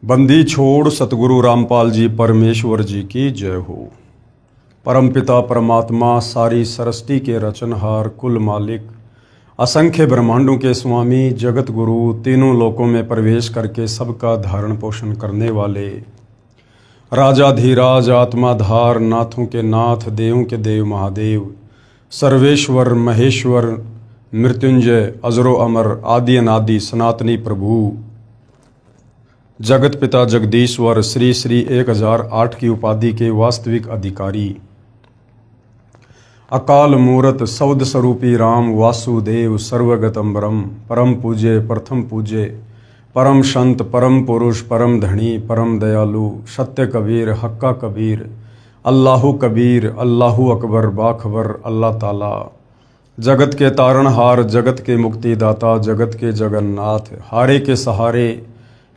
बंदी छोड़ सतगुरु रामपाल जी परमेश्वर जी की जय हो। परमपिता परमात्मा सारी सृष्टि के रचनहार कुल मालिक असंख्य ब्रह्मांडों के स्वामी जगत गुरु तीनों लोकों में प्रवेश करके सबका धारण पोषण करने वाले राजाधीराज आत्माधार नाथों के नाथ देवों के देव महादेव सर्वेश्वर महेश्वर मृत्युंजय अजरो अमर आदि अनादि सनातनी प्रभु जगत पिता जगदीश्वर श्री श्री 1008 की उपाधि के वास्तविक अधिकारी अकाल मूरत सौद स्वरूपी राम वासुदेव सर्वगतम ब्रह्म परम पूज्य प्रथम पूज्य परम संत परम पुरुष परम धनी परम दयालु सत्य कबीर हक्का कबीर अल्लाहु कबीर अल्लाहु अकबर बाखबर अल्लाह ताला जगत के तारणहार जगत के मुक्तिदाता जगत के जगन्नाथ हारे के सहारे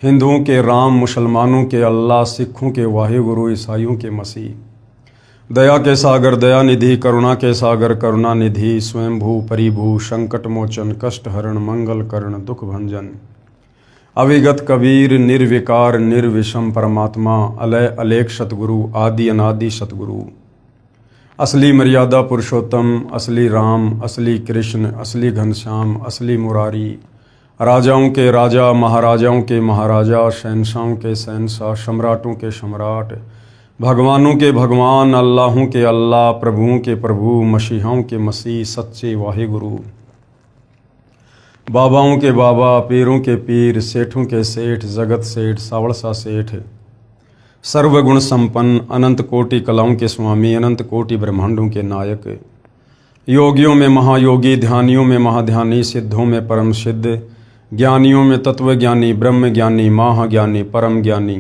हिंदुओं के राम मुसलमानों के अल्लाह सिखों के वाहिगुरु ईसाइयों के मसीह दया के सागर दया निधि करुणा के सागर करुणा निधि स्वयंभू परिभू संकट मोचन कष्ट हरण मंगल करण दुख भंजन अविगत कबीर निर्विकार निर्विषम परमात्मा अलय अलेख सतगुरु आदि अनादि सतगुरु असली मर्यादा पुरुषोत्तम असली राम असली कृष्ण असली घनश्याम असली मुरारी राजाओं के राजा महाराजाओं के महाराजा शहनशाहों के शहनशाह सम्राटों के सम्राट भगवानों के भगवान अल्लाहों के अल्लाह प्रभुओं के प्रभु मसीहाओं के मसीह सच्चे वाहिगुरु बाबाओं के बाबा पीरों के पीर सेठों के सेठ जगत सेठ सावड़सा सेठ सर्वगुण संपन्न अनंत कोटि कलाओं के स्वामी अनंत कोटि ब्रह्मांडों के नायक योगियों में महायोगी ध्यानियों में महाध्यानी सिद्धों में परम सिद्ध ज्ञानियों में तत्वज्ञानी ब्रह्म ज्ञानी महाज्ञानी परम ज्ञानी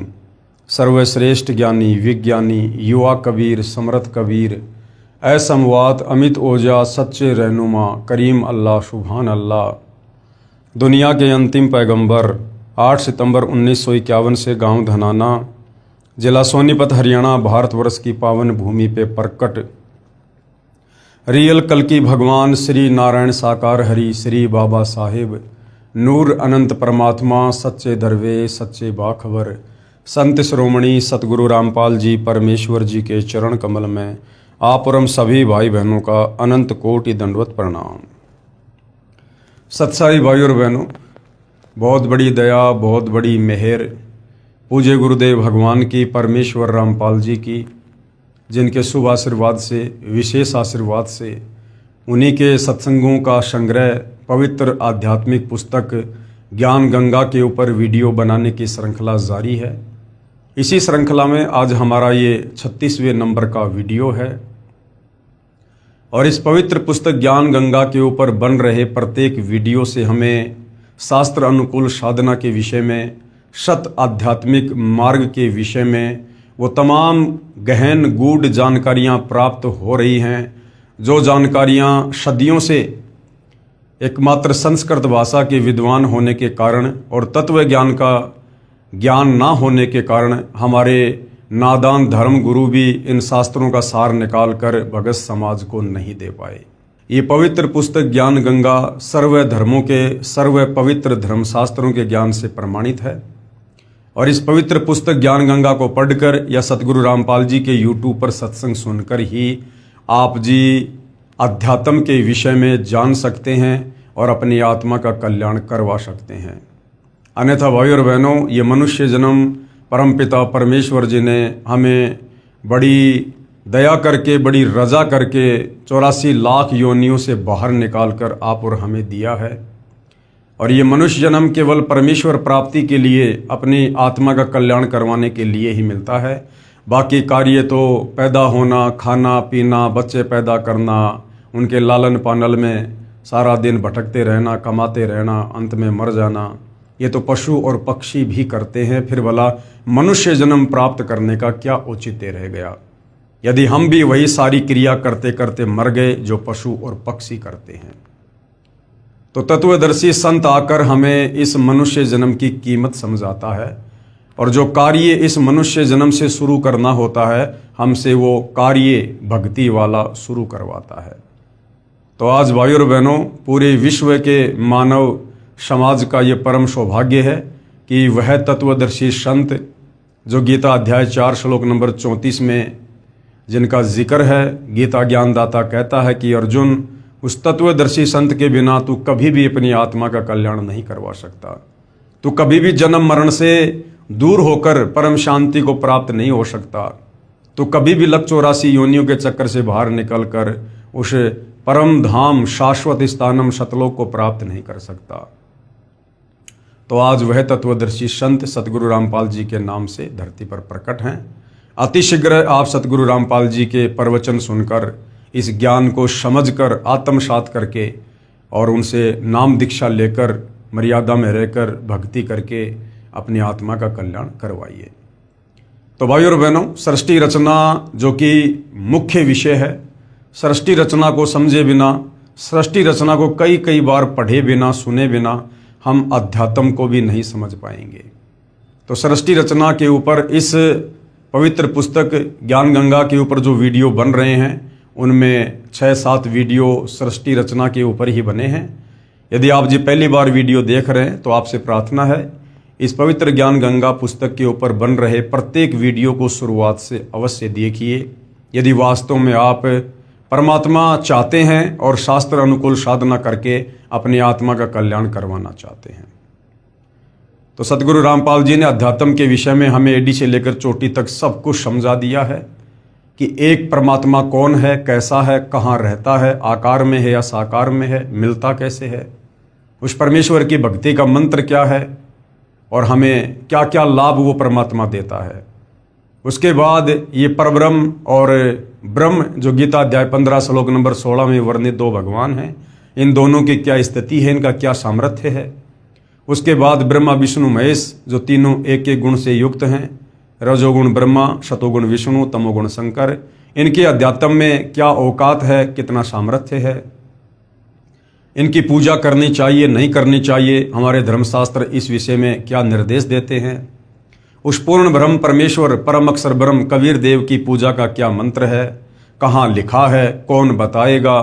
सर्वश्रेष्ठ ज्ञानी विज्ञानी युवा कबीर समर्थ कबीर असमवात अमित ओजा सच्चे रहनुमा करीम अल्लाह सुभान अल्लाह दुनिया के अंतिम पैगंबर 8 सितंबर 1951 से गांव धनाना जिला सोनीपत हरियाणा भारतवर्ष की पावन भूमि पे प्रकट रियल कल्कि भगवान श्री नारायण साकार हरि श्री बाबा साहेब नूर अनंत परमात्मा सच्चे दरवे सच्चे बाखबर संत श्रोमणी सतगुरु रामपाल जी परमेश्वर जी के चरण कमल में आप और हम सभी भाई बहनों का अनंत कोटि दंडवत प्रणाम। सत्साई भाई और बहनों, बहुत बड़ी दया बहुत बड़ी मेहर पूज्य गुरुदेव भगवान की परमेश्वर रामपाल जी की, जिनके शुभ आशीर्वाद से विशेष आशीर्वाद से उन्हीं के सत्संगों का संग्रह पवित्र आध्यात्मिक पुस्तक ज्ञान गंगा के ऊपर वीडियो बनाने की श्रृंखला जारी है। इसी श्रृंखला में आज हमारा ये 36वें नंबर का वीडियो है और इस पवित्र पुस्तक ज्ञान गंगा के ऊपर बन रहे प्रत्येक वीडियो से हमें शास्त्र अनुकूल साधना के विषय में सत आध्यात्मिक मार्ग के विषय में वो तमाम गहन गूढ़ जानकारियाँ प्राप्त हो रही हैं, जो जानकारियाँ सदियों से एकमात्र संस्कृत भाषा के विद्वान होने के कारण और तत्व ज्ञान का ज्ञान ना होने के कारण हमारे नादान धर्म गुरु भी इन शास्त्रों का सार निकाल कर भगत समाज को नहीं दे पाए। ये पवित्र पुस्तक ज्ञान गंगा सर्व धर्मों के सर्व पवित्र धर्मशास्त्रों के ज्ञान से प्रमाणित है और इस पवित्र पुस्तक ज्ञान गंगा को पढ़कर या सतगुरु रामपाल जी के यूट्यूब पर सत्संग सुनकर ही आप जी अध्यात्म के विषय में जान सकते हैं और अपनी आत्मा का कल्याण करवा सकते हैं। अन्यथा भाई और बहनों, ये मनुष्य जन्म परमपिता परमेश्वर जी ने हमें बड़ी दया करके बड़ी रजा करके 84 लाख योनियों से बाहर निकाल कर आप और हमें दिया है और ये मनुष्य जन्म केवल परमेश्वर प्राप्ति के लिए अपनी आत्मा का कल्याण करवाने के लिए ही मिलता है। बाकी कार्य तो पैदा होना खाना पीना बच्चे पैदा करना उनके लालन पालन में सारा दिन भटकते रहना कमाते रहना अंत में मर जाना, ये तो पशु और पक्षी भी करते हैं। फिर भला मनुष्य जन्म प्राप्त करने का क्या औचित्य रह गया यदि हम भी वही सारी क्रिया करते करते मर गए जो पशु और पक्षी करते हैं। तो तत्वदर्शी संत आकर हमें इस मनुष्य जन्म की कीमत समझाता है और जो कार्य इस मनुष्य जन्म से शुरू करना होता है हमसे वो कार्य भक्ति वाला शुरू करवाता है। तो आज भाई और बहनों, पूरे विश्व के मानव समाज का ये परम सौभाग्य है कि वह तत्वदर्शी संत जो गीता अध्याय 4 श्लोक नंबर 34 में जिनका जिक्र है, गीता ज्ञानदाता कहता है कि अर्जुन, उस तत्वदर्शी संत के बिना तू कभी भी अपनी आत्मा का कल्याण नहीं करवा सकता। तू कभी भी जन्म मरण से दूर होकर परम शांति को प्राप्त नहीं हो सकता। तू कभी भी लक 84 योनियों के चक्कर से बाहर निकलकर उस परम धाम शाश्वत स्थानम सतलोक को प्राप्त नहीं कर सकता। तो आज वह तत्वदर्शी संत सतगुरु रामपाल जी के नाम से धरती पर प्रकट हैं। अतिशीघ्र आप सतगुरु रामपाल जी के प्रवचन सुनकर इस ज्ञान को समझकर आत्मसात करके और उनसे नाम दीक्षा लेकर मर्यादा में रहकर भक्ति करके अपनी आत्मा का कल्याण करवाइए। तो भाइयों और बहनों, सृष्टि रचना जो कि मुख्य विषय है, सृष्टि रचना को समझे बिना, सृष्टि रचना को कई कई बार पढ़े बिना, सुने बिना हम अध्यात्म को भी नहीं समझ पाएंगे। तो सृष्टि रचना के ऊपर इस पवित्र पुस्तक ज्ञान गंगा के ऊपर जो वीडियो बन रहे हैं, उनमें 6-7 वीडियो सृष्टि रचना के ऊपर ही बने हैं। यदि आप जी पहली बार वीडियो देख रहे हैं तो आपसे प्रार्थना है, इस पवित्र ज्ञान गंगा पुस्तक के ऊपर बन रहे प्रत्येक वीडियो को शुरुआत से अवश्य देखिए। यदि वास्तव में आप परमात्मा चाहते हैं और शास्त्र अनुकूल साधना करके अपनी आत्मा का कल्याण करवाना चाहते हैं। तो सतगुरु रामपाल जी ने अध्यात्म के विषय में हमें एडी से लेकर चोटी तक सब कुछ समझा दिया है कि एक परमात्मा कौन है, कैसा है, कहाँ रहता है, आकार में है या साकार में है, मिलता कैसे है, उस परमेश्वर की भक्ति का मंत्र क्या है और हमें क्या क्या लाभ वो परमात्मा देता है। उसके बाद ये परब्रह्म और ब्रह्म जो गीता अध्याय 15 श्लोक नंबर 16 में वर्णित 2 भगवान हैं, इन दोनों की क्या स्थिति है, इनका क्या सामर्थ्य है। उसके बाद ब्रह्मा विष्णु महेश जो तीनों एक एक गुण से युक्त हैं, रजोगुण ब्रह्मा, शतोगुण विष्णु, तमोगुण शंकर, इनके अध्यात्म में क्या औकात है, कितना सामर्थ्य है, इनकी पूजा करनी चाहिए नहीं करनी चाहिए, हमारे धर्मशास्त्र इस विषय में क्या निर्देश देते हैं। उस पूर्ण ब्रह्म परमेश्वर परम अक्षर ब्रह्म कबीर देव की पूजा का क्या मंत्र है, कहाँ लिखा है, कौन बताएगा,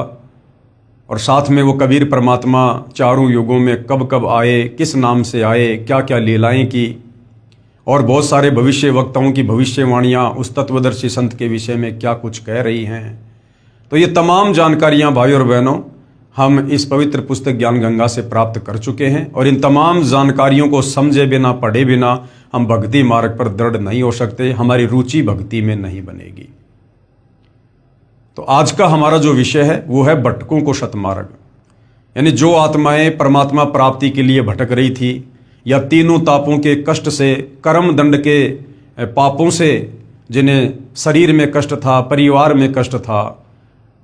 और साथ में वो कबीर परमात्मा चारों युगों में कब कब आए, किस नाम से आए, क्या क्या लीलाएं की, और बहुत सारे भविष्य वक्ताओं की भविष्यवाणियाँ उस तत्वदर्शी संत के विषय में क्या कुछ कह रही हैं। तो ये तमाम जानकारियाँ भाइयों और बहनों हम इस पवित्र पुस्तक ज्ञान गंगा से प्राप्त कर चुके हैं, और इन तमाम जानकारियों को समझे बिना, पढ़े बिना हम भक्ति मार्ग पर दृढ़ नहीं हो सकते, हमारी रुचि भक्ति में नहीं बनेगी। तो आज का हमारा जो विषय है वो है भटकों को सतमार्ग, यानी जो आत्माएं परमात्मा प्राप्ति के लिए भटक रही थी या तीनों तापों के कष्ट से, कर्म दंड के पापों से, जिन्हें शरीर में कष्ट था, परिवार में कष्ट था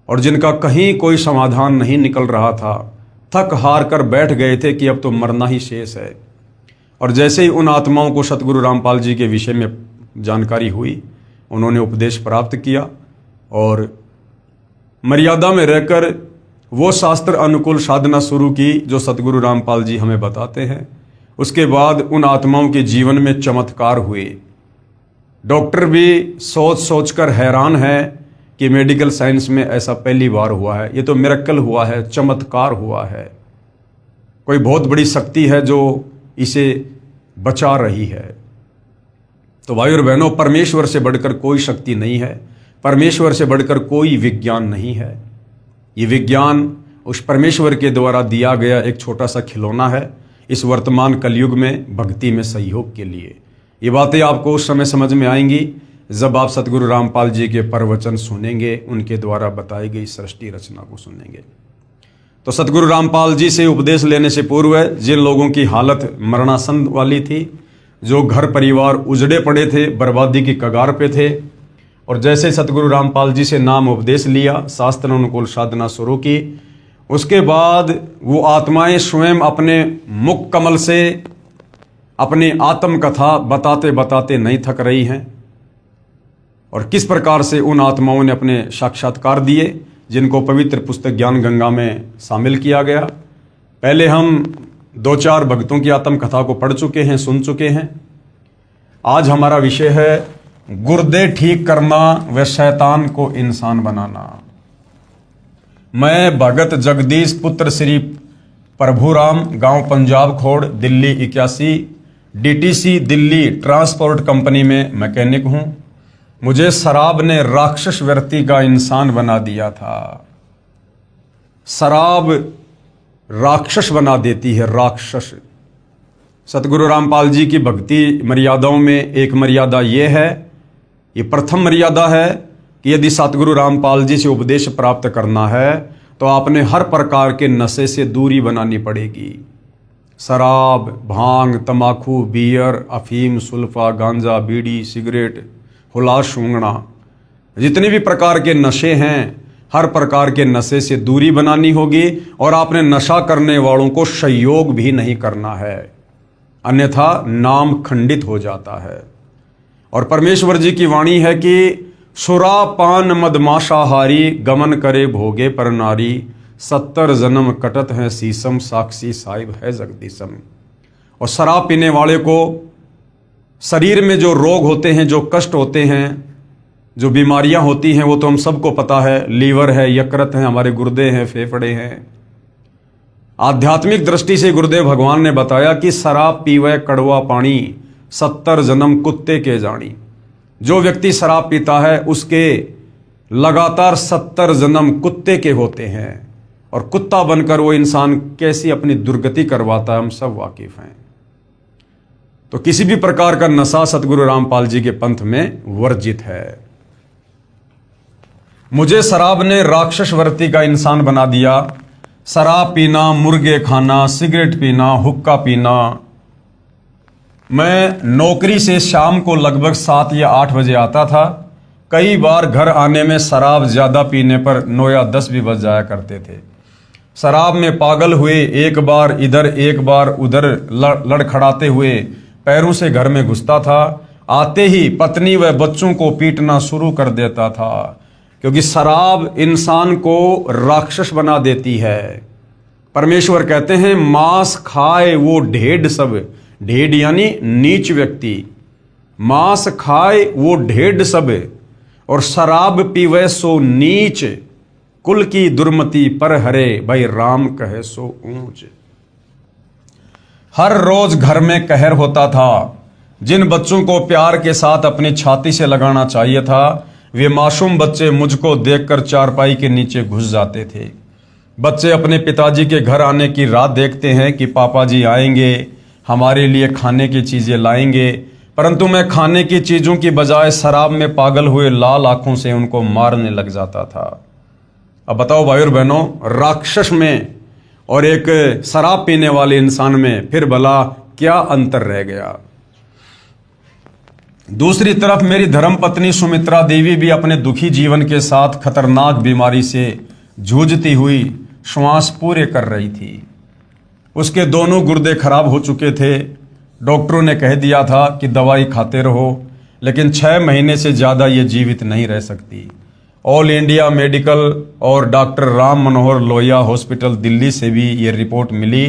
और जिनका कहीं कोई समाधान नहीं निकल रहा था, थक हार कर बैठ गए थे कि अब तो मरना ही शेष है। और जैसे ही उन आत्माओं को सतगुरु रामपाल जी के विषय में जानकारी हुई, उन्होंने उपदेश प्राप्त किया और मर्यादा में रहकर वो शास्त्र अनुकूल साधना शुरू की जो सतगुरु रामपाल जी हमें बताते हैं। उसके बाद उन आत्माओं के जीवन में चमत्कार हुए। डॉक्टर भी सोच सोचकर हैरान है कि मेडिकल साइंस में ऐसा पहली बार हुआ है, ये तो मिरेकल हुआ है, चमत्कार हुआ है, कोई बहुत बड़ी शक्ति है जो इसे बचा रही है। तो भाइयों और बहनों, परमेश्वर से बढ़कर कोई शक्ति नहीं है, परमेश्वर से बढ़कर कोई विज्ञान नहीं है। ये विज्ञान उस परमेश्वर के द्वारा दिया गया एक छोटा सा खिलौना है इस वर्तमान कलयुग में भक्ति में सहयोग के लिए। ये बातें आपको उस समय समझ में आएंगी जब आप सतगुरु रामपाल जी के प्रवचन सुनेंगे, उनके द्वारा बताई गई सृष्टि रचना को सुनेंगे। तो सतगुरु रामपाल जी से उपदेश लेने से पूर्व जिन लोगों की हालत मरणासन वाली थी, जो घर परिवार उजड़े पड़े थे, बर्बादी की कगार पे थे, और जैसे सतगुरु रामपाल जी से नाम उपदेश लिया, शास्त्र अनुकूल साधना शुरू की, उसके बाद वो आत्माएं स्वयं अपने मुख कमल से अपनी आत्म कथा बताते बताते नहीं थक रही हैं। और किस प्रकार से उन आत्माओं ने अपने साक्षात्कार दिए जिनको पवित्र पुस्तक ज्ञान गंगा में शामिल किया गया। पहले हम 2-4 भक्तों की आत्म कथा को पढ़ चुके हैं, सुन चुके हैं। आज हमारा विषय है गुर्दे ठीक करना व शैतान को इंसान बनाना। मैं भगत जगदीश पुत्र श्री प्रभुराम, गांव पंजाब खोड़, Delhi 81, DTC Delhi transport company में मैकेनिक हूं। मुझे शराब ने राक्षस व्यक्ति का इंसान बना दिया था। शराब राक्षस बना देती है, राक्षस। सतगुरु रामपाल जी की भक्ति मर्यादाओं में एक मर्यादा ये है, ये प्रथम मर्यादा है कि यदि सतगुरु रामपाल जी से उपदेश प्राप्त करना है तो आपने हर प्रकार के नशे से दूरी बनानी पड़ेगी। शराब, भांग, तंबाकू, बियर, अफीम, सुल्फा, गांजा, बीड़ी, सिगरेट, हुलास, सूंघना, जितने भी प्रकार के नशे हैं, हर प्रकार के नशे से दूरी बनानी होगी और आपने नशा करने वालों को सहयोग भी नहीं करना है, अन्यथा नाम खंडित हो जाता है। और परमेश्वर जी की वाणी है कि सुरा पान मद मांसाहारी गमन करे भोगे पर नारी 70 जन्म कटत है सीसम साक्षी साहिब है जगदीशम। और शराब पीने वाले को शरीर में जो रोग होते हैं, जो कष्ट होते हैं, जो बीमारियां होती हैं, वो तो हम सबको पता है। लीवर है, यकृत है, हमारे गुर्दे हैं, फेफड़े हैं। आध्यात्मिक दृष्टि से गुरुदेव भगवान ने बताया कि शराब पीवे कड़वा पानी 70 जन्म कुत्ते के जानी। जो व्यक्ति शराब पीता है उसके लगातार 70 जन्म कुत्ते के होते हैं और कुत्ता बनकर वो इंसान कैसी अपनी दुर्गति करवाता है हम सब वाकिफ हैं। तो किसी भी प्रकार का नशा सतगुरु रामपाल जी के पंथ में वर्जित है। मुझे शराब ने राक्षस वर्ती का इंसान बना दिया। शराब पीना, मुर्गे खाना, सिगरेट पीना, हुक्का पीना। मैं नौकरी से शाम को लगभग 7 या 8 बजे आता था। कई बार घर आने में शराब ज़्यादा पीने पर 9 या 10 भी बज जाया करते थे। शराब में पागल हुए, एक बार इधर एक बार उधर लड़खड़ाते हुए पैरों से घर में घुसता था। आते ही पत्नी व बच्चों को पीटना शुरू कर देता था, क्योंकि शराब इंसान को राक्षस बना देती है। परमेश्वर कहते हैं मांस खाए वो ढेड सब, ढेड यानी नीच व्यक्ति, मांस खाए वो ढेड सब और शराब पीवे सो नीच, कुल की दुर्मति पर हरे भाई राम कहे सो ऊंच। हर रोज घर में कहर होता था। जिन बच्चों को प्यार के साथ अपनी छाती से लगाना चाहिए था, वे मासूम बच्चे मुझको देखकर चारपाई के नीचे घुस जाते थे। बच्चे अपने पिताजी के घर आने की राह देखते हैं कि पापा जी आएंगे, हमारे लिए खाने की चीजें लाएंगे, परंतु मैं खाने की चीजों की बजाय शराब में पागल हुए लाल आंखों से उनको मारने लग जाता था। अब बताओ भाई और बहनों, राक्षस में और एक शराब पीने वाले इंसान में फिर भला क्या अंतर रह गया। दूसरी तरफ मेरी धर्मपत्नी सुमित्रा देवी भी अपने दुखी जीवन के साथ खतरनाक बीमारी से जूझती हुई श्वास पूरे कर रही थी। उसके दोनों गुर्दे खराब हो चुके थे। डॉक्टरों ने कह दिया था कि दवाई खाते रहो, लेकिन 6 महीने से ज़्यादा ये जीवित नहीं रह सकती। ऑल इंडिया मेडिकल और डॉक्टर राम मनोहर लोहिया हॉस्पिटल दिल्ली से भी ये रिपोर्ट मिली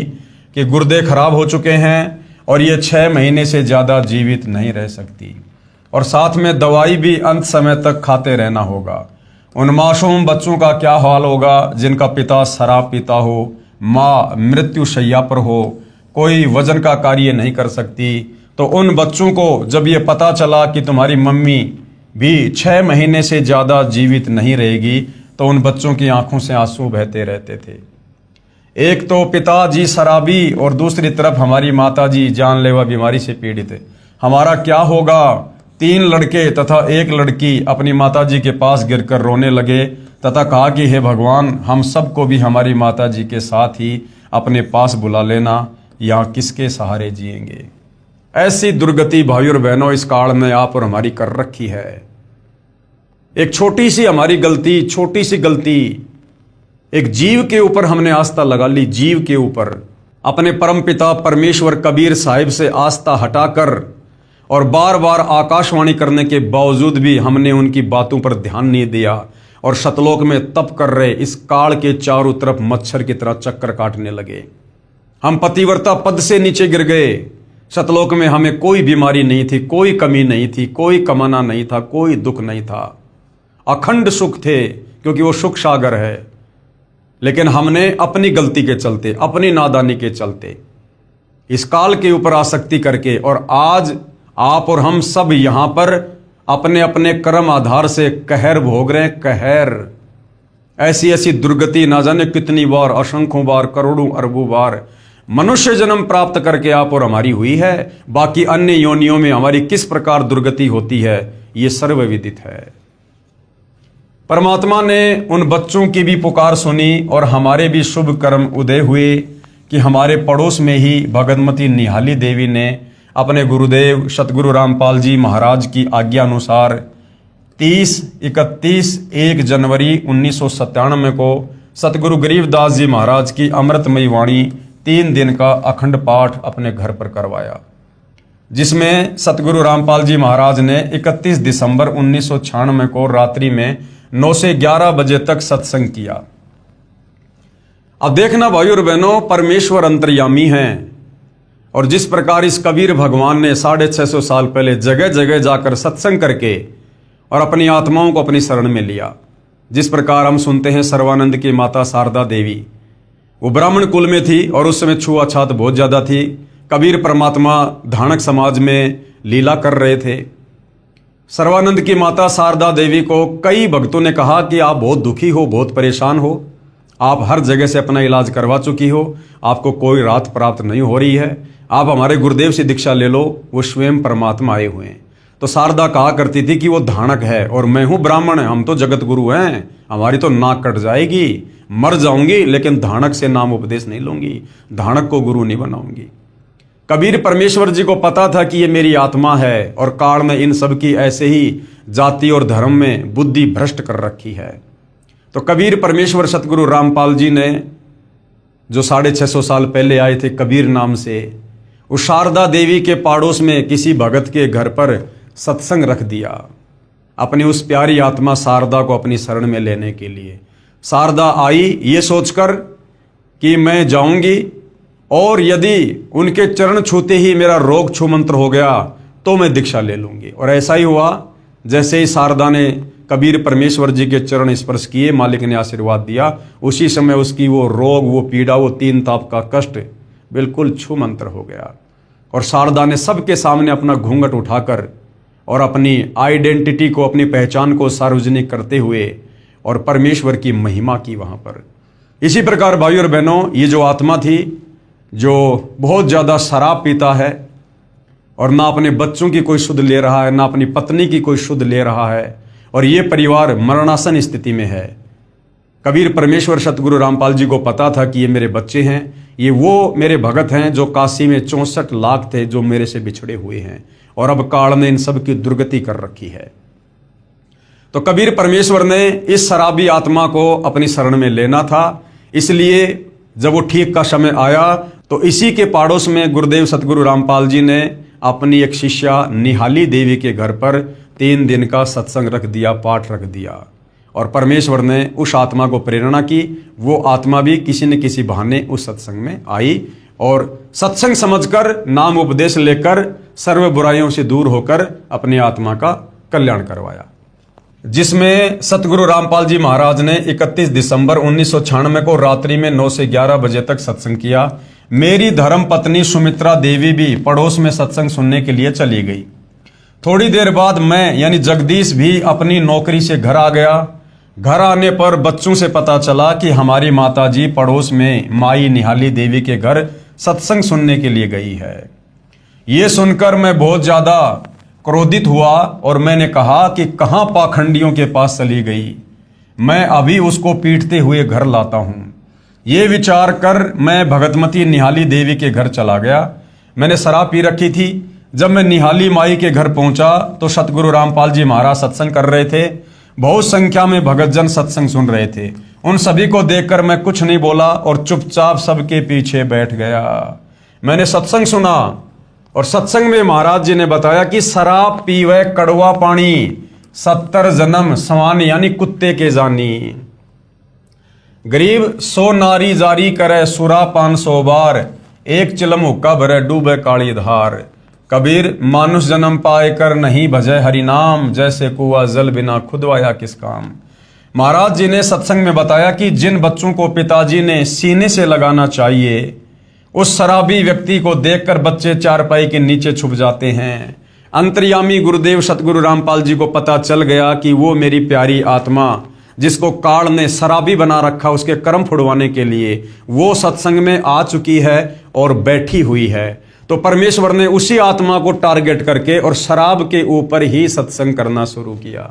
कि गुर्दे खराब हो चुके हैं और ये 6 महीने से ज़्यादा जीवित नहीं रह सकती, और साथ में दवाई भी अंत समय तक खाते रहना होगा। उन मासूम बच्चों का क्या हाल होगा जिनका पिता शराब पीता हो, माँ मृत्यु शैया पर हो, कोई वजन का कार्य नहीं कर सकती। तो उन बच्चों को जब ये पता चला कि तुम्हारी मम्मी भी 6 महीने से ज़्यादा जीवित नहीं रहेगी, तो उन बच्चों की आंखों से आंसू बहते रहते थे। एक तो पिताजी शराबी और दूसरी तरफ हमारी माताजी जानलेवा बीमारी से पीड़ित है। हमारा क्या होगा। 3 लड़के तथा 1 लड़की अपनी माताजी के पास गिरकर रोने लगे तथा कहा कि हे भगवान, हम सबको भी हमारी माताजी के साथ ही अपने पास बुला लेना, यहाँ किसके सहारे जिएंगे। ऐसी दुर्गति भाई और बहनों इस काल में आप और हमारी कर रखी है। एक छोटी सी हमारी गलती, छोटी सी गलती, एक जीव के ऊपर हमने आस्था लगा ली। जीव के ऊपर अपने परमपिता परमेश्वर कबीर साहिब से आस्था हटाकर और बार बार आकाशवाणी करने के बावजूद भी हमने उनकी बातों पर ध्यान नहीं दिया और सतलोक में तप कर रहे इस काल के चारों तरफ मच्छर की तरह चक्कर काटने लगे। हम पतिव्रता पद से नीचे गिर गए। सतलोक में हमें कोई बीमारी नहीं थी, कोई कमी नहीं थी, कोई कमाना नहीं था, कोई दुख नहीं था। अखंड सुख थे, क्योंकि वो सुख सागर है। लेकिन हमने अपनी गलती के चलते, अपनी नादानी के चलते इस काल के ऊपर आसक्ति करके, और आज आप और हम सब यहां पर अपने अपने कर्म आधार से कहर भोग रहे हैं। कहर, ऐसी ऐसी दुर्गति ना जाने कितनी बार, असंख्यों बार, करोड़ों अरबों बार मनुष्य जन्म प्राप्त करके आप और हमारी हुई है। बाकी अन्य योनियों में हमारी किस प्रकार दुर्गति होती है ये सर्वविदित है। परमात्मा ने उन बच्चों की भी पुकार सुनी और हमारे भी शुभ कर्म उदय हुए कि हमारे पड़ोस में ही भगतमती निहाली देवी ने अपने गुरुदेव सतगुरु रामपाल जी महाराज की आज्ञा अनुसार 30, 31, 1 जनवरी 1997 को सतगुरु गरीबदास जी महाराज की अमृतमयी वाणी 3 दिन का अखंड पाठ अपने घर पर करवाया, जिसमें सतगुरु रामपाल जी महाराज ने 31 दिसंबर 1996 को रात्रि में 9 से 11 बजे तक सत्संग किया। अब देखना भाइयों और बहनों, परमेश्वर अंतर्यामी हैं, और जिस प्रकार इस कबीर भगवान ने 650 साल पहले जगह जगह जाकर सत्संग करके और अपनी आत्माओं को अपनी शरण में लिया। जिस प्रकार हम सुनते हैं सर्वानंद की माता शारदा देवी, वो ब्राह्मण कुल में थी और उस समय छुआछात बहुत ज्यादा थी। कबीर परमात्मा धानक समाज में लीला कर रहे थे। सर्वानंद की माता शारदा देवी को कई भक्तों ने कहा कि आप बहुत दुखी हो, बहुत परेशान हो, आप हर जगह से अपना इलाज करवा चुकी हो, आपको कोई राहत प्राप्त नहीं हो रही है, आप हमारे गुरुदेव से दीक्षा ले लो, वो स्वयं परमात्मा आए हुए हैं। तो शारदा कहा करती थी कि वो धानक है और मैं हूं ब्राह्मण, हम तो जगत गुरु हैं, हमारी तो नाक कट जाएगी, मर जाऊंगी, लेकिन धानक से नाम उपदेश नहीं लूंगी, धानक को गुरु नहीं बनाऊंगी। कबीर परमेश्वर जी को पता था कि ये मेरी आत्मा है और काल में इन सब की ऐसे ही जाति और धर्म में बुद्धि भ्रष्ट कर रखी है। तो कबीर परमेश्वर सतगुरु रामपाल जी ने, जो 650 साल पहले आए थे कबीर नाम से, उस शारदा देवी के पाड़ोस में किसी भगत के घर पर सत्संग रख दिया, अपनी उस प्यारी आत्मा शारदा को अपनी शरण में लेने के लिए। शारदा आई ये सोचकर कि मैं जाऊंगी और यदि उनके चरण छूते ही मेरा रोग छूमंत्र हो गया तो मैं दीक्षा ले लूंगी। और ऐसा ही हुआ। जैसे ही शारदा ने कबीर परमेश्वर जी के चरण स्पर्श किए, मालिक ने आशीर्वाद दिया, उसी समय उसकी वो रोग, वो पीड़ा, वो 3 ताप का कष्ट बिल्कुल छूमंत्र हो गया। और शारदा ने सबके सामने अपना घूंघट उठाकर और अपनी आइडेंटिटी को, अपनी पहचान को सार्वजनिक करते हुए और परमेश्वर की महिमा की वहां पर। इसी प्रकार भाइयों और बहनों, ये जो आत्मा थी जो बहुत ज्यादा शराब पीता है और ना अपने बच्चों की कोई शुद्ध ले रहा है, ना अपनी पत्नी की कोई शुद्ध ले रहा है, और ये परिवार मरणासन स्थिति में है। कबीर परमेश्वर सतगुरु रामपाल जी को पता था कि ये मेरे बच्चे हैं, ये वो मेरे भगत हैं जो काशी में 64 लाख थे जो मेरे से बिछड़े हुए हैं, और अब काल ने इन सब की दुर्गति कर रखी है। तो कबीर परमेश्वर ने इस शराबी आत्मा को अपनी शरण में लेना था। इसलिए जब वो ठीक का समय आया तो इसी के पाड़ोस में गुरुदेव सतगुरु रामपाल जी ने अपनी एक शिष्या निहाली देवी के घर पर 3 दिन का सत्संग रख दिया, पाठ रख दिया, और परमेश्वर ने उस आत्मा को प्रेरणा की। वो आत्मा भी किसी न किसी बहाने उस सत्संग में आई और सत्संग समझकर, नाम उपदेश लेकर, सर्व बुराइयों से दूर होकर अपनी आत्मा का कल्याण करवाया। जिसमें सतगुरु रामपाल जी महाराज ने 31 दिसंबर 1996 को रात्रि में 9 से 11 बजे तक सत्संग किया। मेरी धर्म पत्नी सुमित्रा देवी भी पड़ोस में सत्संग सुनने के लिए चली गई। थोड़ी देर बाद मैं यानी जगदीश भी अपनी नौकरी से घर आ गया। घर आने पर बच्चों से पता चला कि हमारी माताजी पड़ोस में माई निहाली देवी के घर सत्संग सुनने के लिए गई है। ये सुनकर मैं बहुत ज्यादा क्रोधित हुआ और मैंने कहा कि कहां पाखंडियों के पास चली गई, मैं अभी उसको पीटते हुए घर लाता हूं। ये विचार कर मैं भगतमती निहाली देवी के घर चला गया। मैंने शराब पी रखी थी। जब मैं निहाली माई के घर पहुंचा तो सतगुरु रामपाल जी महाराज सत्संग कर रहे थे। बहुत संख्या में भगतजन सत्संग सुन रहे थे। उन सभी को देखकर मैं कुछ नहीं बोला और चुपचाप सबके पीछे बैठ गया। मैंने सत्संग सुना और सत्संग में महाराज जी ने बताया कि शराब पीवे कड़वा पानी, 70 जन्म समान यानी कुत्ते के जानी। गरीब 100 नारी जारी करे सुरा 500 बार, एक चिलम हुक्का भरे डूबे काली धार। कबीर मानुष जन्म पाए कर नहीं भजे हरि नाम, जैसे कुआ जल बिना खुदवाया किस काम। महाराज जी ने सत्संग में बताया कि जिन बच्चों को पिताजी ने सीने से लगाना चाहिए उस शराबी व्यक्ति को देखकर बच्चे चारपाई के नीचे छुप जाते हैं। अंतर्यामी गुरुदेव सतगुरु रामपाल जी को पता चल गया कि वो मेरी प्यारी आत्मा जिसको काल ने शराबी बना रखा उसके कर्म फुड़वाने के लिए, वो सत्संग में आ चुकी है और बैठी हुई है। तो परमेश्वर ने उसी आत्मा को टारगेट करके और शराब के ऊपर ही सत्संग करना शुरू किया।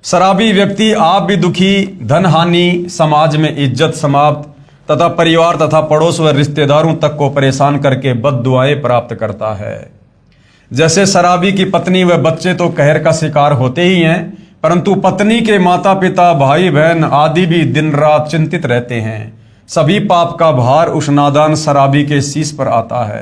शराबी व्यक्ति आप भी दुखी, धन हानि, समाज में इज्जत समाप्त तथा परिवार तथा पड़ोस व रिश्तेदारों तक को परेशान करके बद्दुआएं प्राप्त करता है। जैसे शराबी की पत्नी व बच्चे तो कहर का शिकार होते ही हैं, परंतु पत्नी के माता पिता, भाई बहन आदि भी दिन रात चिंतित रहते हैं। सभी पाप का भार उस नादान शराबी के शीश पर आता है।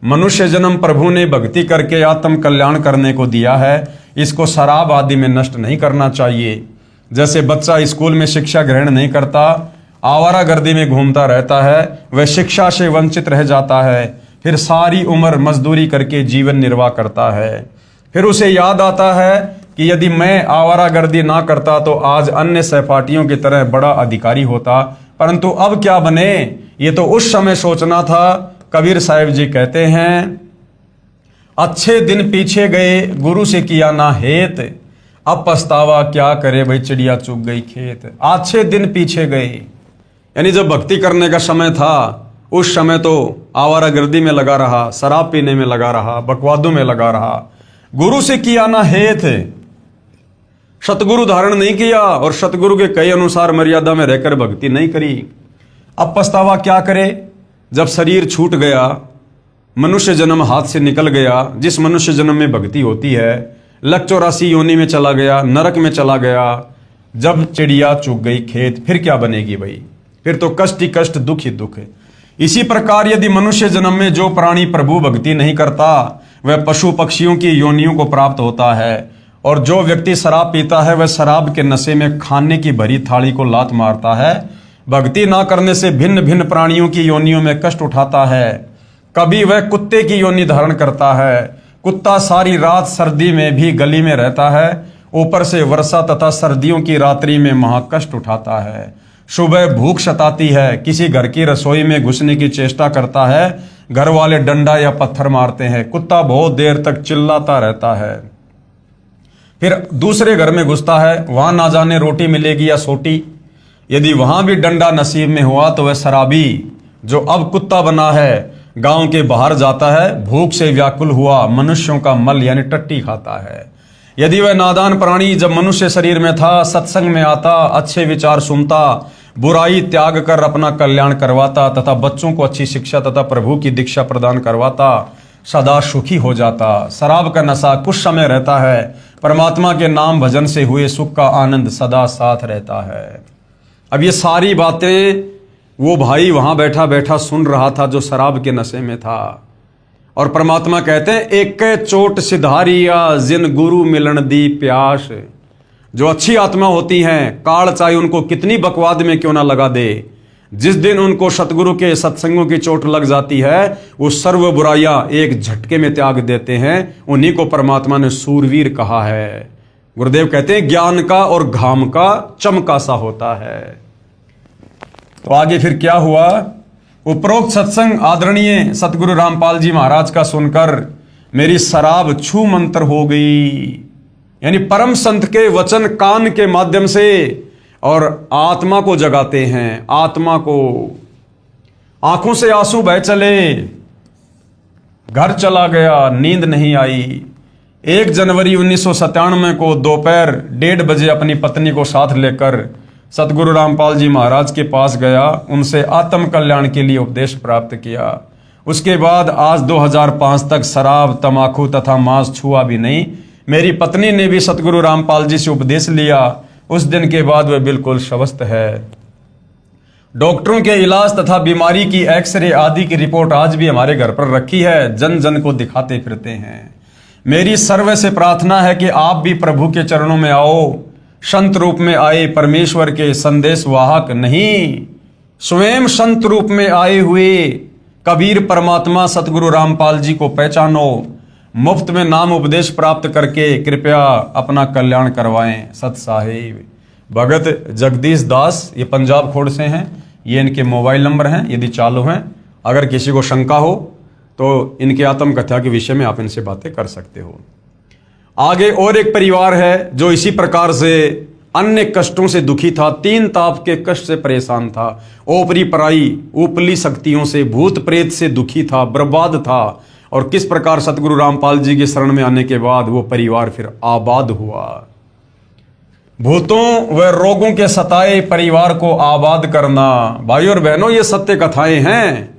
मनुष्य जन्म प्रभु ने भक्ति करके आत्म कल्याण करने को दिया है, इसको शराब आदि में नष्ट नहीं करना चाहिए। जैसे बच्चा स्कूल में शिक्षा ग्रहण नहीं करता, आवारागर्दी में घूमता रहता है, वह शिक्षा से वंचित रह जाता है, फिर सारी उम्र मजदूरी करके जीवन निर्वाह करता है। फिर उसे याद आता है कि यदि मैं आवारागर्दी ना करता तो आज अन्य सहपाठियों की तरह बड़ा अधिकारी होता, परंतु अब क्या बने, ये तो उस समय सोचना था। कबीर साहिब जी कहते हैं, अच्छे दिन पीछे गए गुरु से किया ना हेत, अब पछतावा क्या करे भाई चिड़िया चुग गई खेत। अच्छे दिन पीछे गए, यानी जब भक्ति करने का समय था उस समय तो आवारागर्दी में लगा रहा, शराब पीने में लगा रहा, बकवादों में लगा रहा। गुरु से किया ना हेत, सतगुरु धारण नहीं किया और सतगुरु के कई अनुसार मर्यादा में रहकर भक्ति नहीं करी। अब पछतावा क्या करे जब शरीर छूट गया, मनुष्य जन्म हाथ से निकल गया। जिस मनुष्य जन्म में भक्ति होती है, लक 84 योनि में चला गया, नरक में चला गया। जब चिड़िया चुग गई खेत, फिर क्या बनेगी भाई, फिर तो कष्ट ही कष्ट, दुख ही दुख है। इसी प्रकार यदि मनुष्य जन्म में जो प्राणी प्रभु भक्ति नहीं करता वह पशु पक्षियों की योनियों को प्राप्त होता है, और जो व्यक्ति शराब पीता है वह शराब के नशे में खाने की भरी थाली को लात मारता है। भक्ति ना करने से भिन्न भिन्न प्राणियों की योनियों में कष्ट उठाता है। कभी वह कुत्ते की योनि धारण करता है, कुत्ता सारी रात सर्दी में भी गली में रहता है, ऊपर से वर्षा तथा सर्दियों की रात्रि में महाकष्ट उठाता है। सुबह भूख सताती है, किसी घर की रसोई में घुसने की चेष्टा करता है, घर वाले डंडा या पत्थर मारते हैं, कुत्ता बहुत देर तक चिल्लाता रहता है। फिर दूसरे घर में घुसता है, वहां ना जाने रोटी मिलेगी या सोटी, यदि वहां भी डंडा नसीब में हुआ तो वह शराबी जो अब कुत्ता बना है गांव के बाहर जाता है, भूख से व्याकुल हुआ मनुष्यों का मल यानी टट्टी खाता है। यदि वह नादान प्राणी जब मनुष्य शरीर में था सत्संग में आता, अच्छे विचार सुनता, बुराई त्याग कर अपना कल्याण करवाता तथा बच्चों को अच्छी शिक्षा तथा प्रभु की दीक्षा प्रदान करवाता, सदा सुखी हो जाता। शराब का नशा कुछ समय रहता है, परमात्मा के नाम भजन से हुए सुख का आनंद सदा साथ रहता है। अब ये सारी बातें वो भाई वहां बैठा बैठा सुन रहा था जो शराब के नशे में था। और परमात्मा कहते हैं, एक चोट सिधारिया जिन गुरु मिलन दी प्यास। जो अच्छी आत्मा होती हैं, काल चाहे उनको कितनी बकवाद में क्यों ना लगा दे, जिस दिन उनको सतगुरु के सत्संगों की चोट लग जाती है वो सर्व बुराइयां एक झटके में त्याग देते हैं। उन्हीं को परमात्मा ने सूरवीर कहा है। गुरुदेव कहते हैं, ज्ञान का और घाम का चमका सा होता है। तो आगे फिर क्या हुआ, उपरोक्त सत्संग आदरणीय सतगुरु रामपाल जी महाराज का सुनकर मेरी शराब छू मंतर हो गई। यानी परम संत के वचन कान के माध्यम से और आत्मा को जगाते हैं। आत्मा को आंखों से आंसू बह चले, घर चला गया, नींद नहीं आई। 1 जनवरी 1997 को दोपहर 1:30 बजे अपनी पत्नी को साथ लेकर सतगुरु रामपाल जी महाराज के पास गया, उनसे आत्म कल्याण के लिए उपदेश प्राप्त किया। उसके बाद आज 2005 तक शराब, तमाकू तथा मांस छुआ भी नहीं। मेरी पत्नी ने भी सतगुरु रामपाल जी से उपदेश लिया। उस दिन के बाद वह बिल्कुल स्वस्थ है। डॉक्टरों के इलाज तथा बीमारी की एक्सरे आदि की रिपोर्ट आज भी हमारे घर पर रखी है, जन जन को दिखाते फिरते हैं। मेरी सर्व से प्रार्थना है कि आप भी प्रभु के चरणों में आओ। संत रूप में आए परमेश्वर के संदेश वाहक नहीं, स्वयं संत रूप में आए हुए कबीर परमात्मा सतगुरु रामपाल जी को पहचानो। मुफ्त में नाम उपदेश प्राप्त करके कृपया अपना कल्याण करवाएं। सत साहिब भगत जगदीश दास, ये पंजाब खोड़ से हैं। ये इनके मोबाइल नंबर हैं, यदि चालू हैं अगर किसी को शंका हो तो इनके आत्मकथा के विषय में आप इनसे बातें कर सकते हो। आगे और एक परिवार है जो इसी प्रकार से अन्य कष्टों से दुखी था, 3 ताप के कष्ट से परेशान था, ओपरी पराई ऊपरी शक्तियों से, भूत प्रेत से दुखी था, बर्बाद था। और किस प्रकार सतगुरु रामपाल जी की शरण में आने के बाद वो परिवार फिर आबाद हुआ। भूतों व रोगों के सताए परिवार को आबाद करना, भाई और बहनों, ये सत्य कथाएं हैं।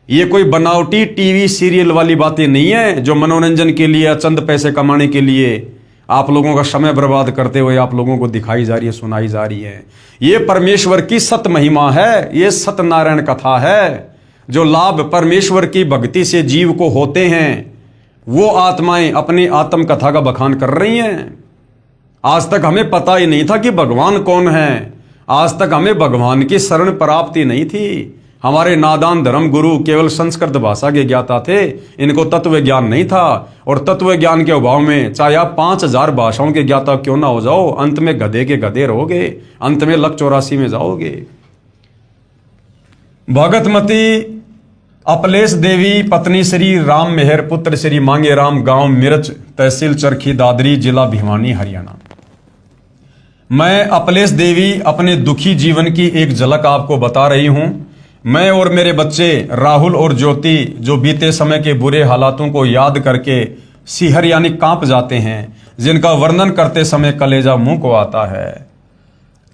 ये कोई बनावटी टीवी सीरियल वाली बातें नहीं है जो मनोरंजन के लिए, चंद पैसे कमाने के लिए आप लोगों का समय बर्बाद करते हुए आप लोगों को दिखाई जा रही है, सुनाई जा रही है। ये परमेश्वर की सत महिमा है, ये सत्यनारायण कथा है। जो लाभ परमेश्वर की भक्ति से जीव को होते हैं वो आत्माएं अपनी आत्म कथा का बखान कर रही हैं। आज तक हमें पता ही नहीं था कि भगवान कौन है, आज तक हमें भगवान की शरण प्राप्ति नहीं थी। हमारे नादान धर्म गुरु केवल संस्कृत भाषा के ज्ञाता थे, इनको तत्व ज्ञान नहीं था। और तत्व ज्ञान के अभाव में चाहे आप 5000 भाषाओं के ज्ञाता क्यों ना हो जाओ, अंत में गधे के गधे रहोगे, अंत में लक 84 में जाओगे। भगतमती अपलेश देवी पत्नी श्री राम मेहर पुत्र श्री मांगे राम, गांव मिर्च, तहसील चरखी दादरी, जिला भिवानी, हरियाणा। मैं अपलेश देवी अपने दुखी जीवन की एक झलक आपको बता रही हूं। मैं और मेरे बच्चे राहुल और ज्योति जो बीते समय के बुरे हालातों को याद करके सिहर यानी कांप जाते हैं, जिनका वर्णन करते समय कलेजा मुंह को आता है।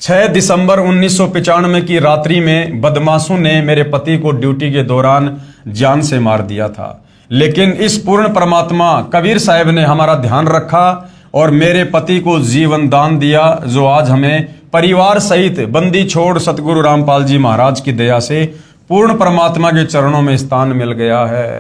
6 दिसंबर 1995 की रात्रि में बदमाशों ने मेरे पति को ड्यूटी के दौरान जान से मार दिया था, लेकिन इस पूर्ण परमात्मा कबीर साहब ने हमारा ध्यान रखा और मेरे पति को जीवन दान दिया, जो आज हमें परिवार सहित बंदी छोड़ सतगुरु रामपाल जी महाराज की दया से पूर्ण परमात्मा के चरणों में स्थान मिल गया है।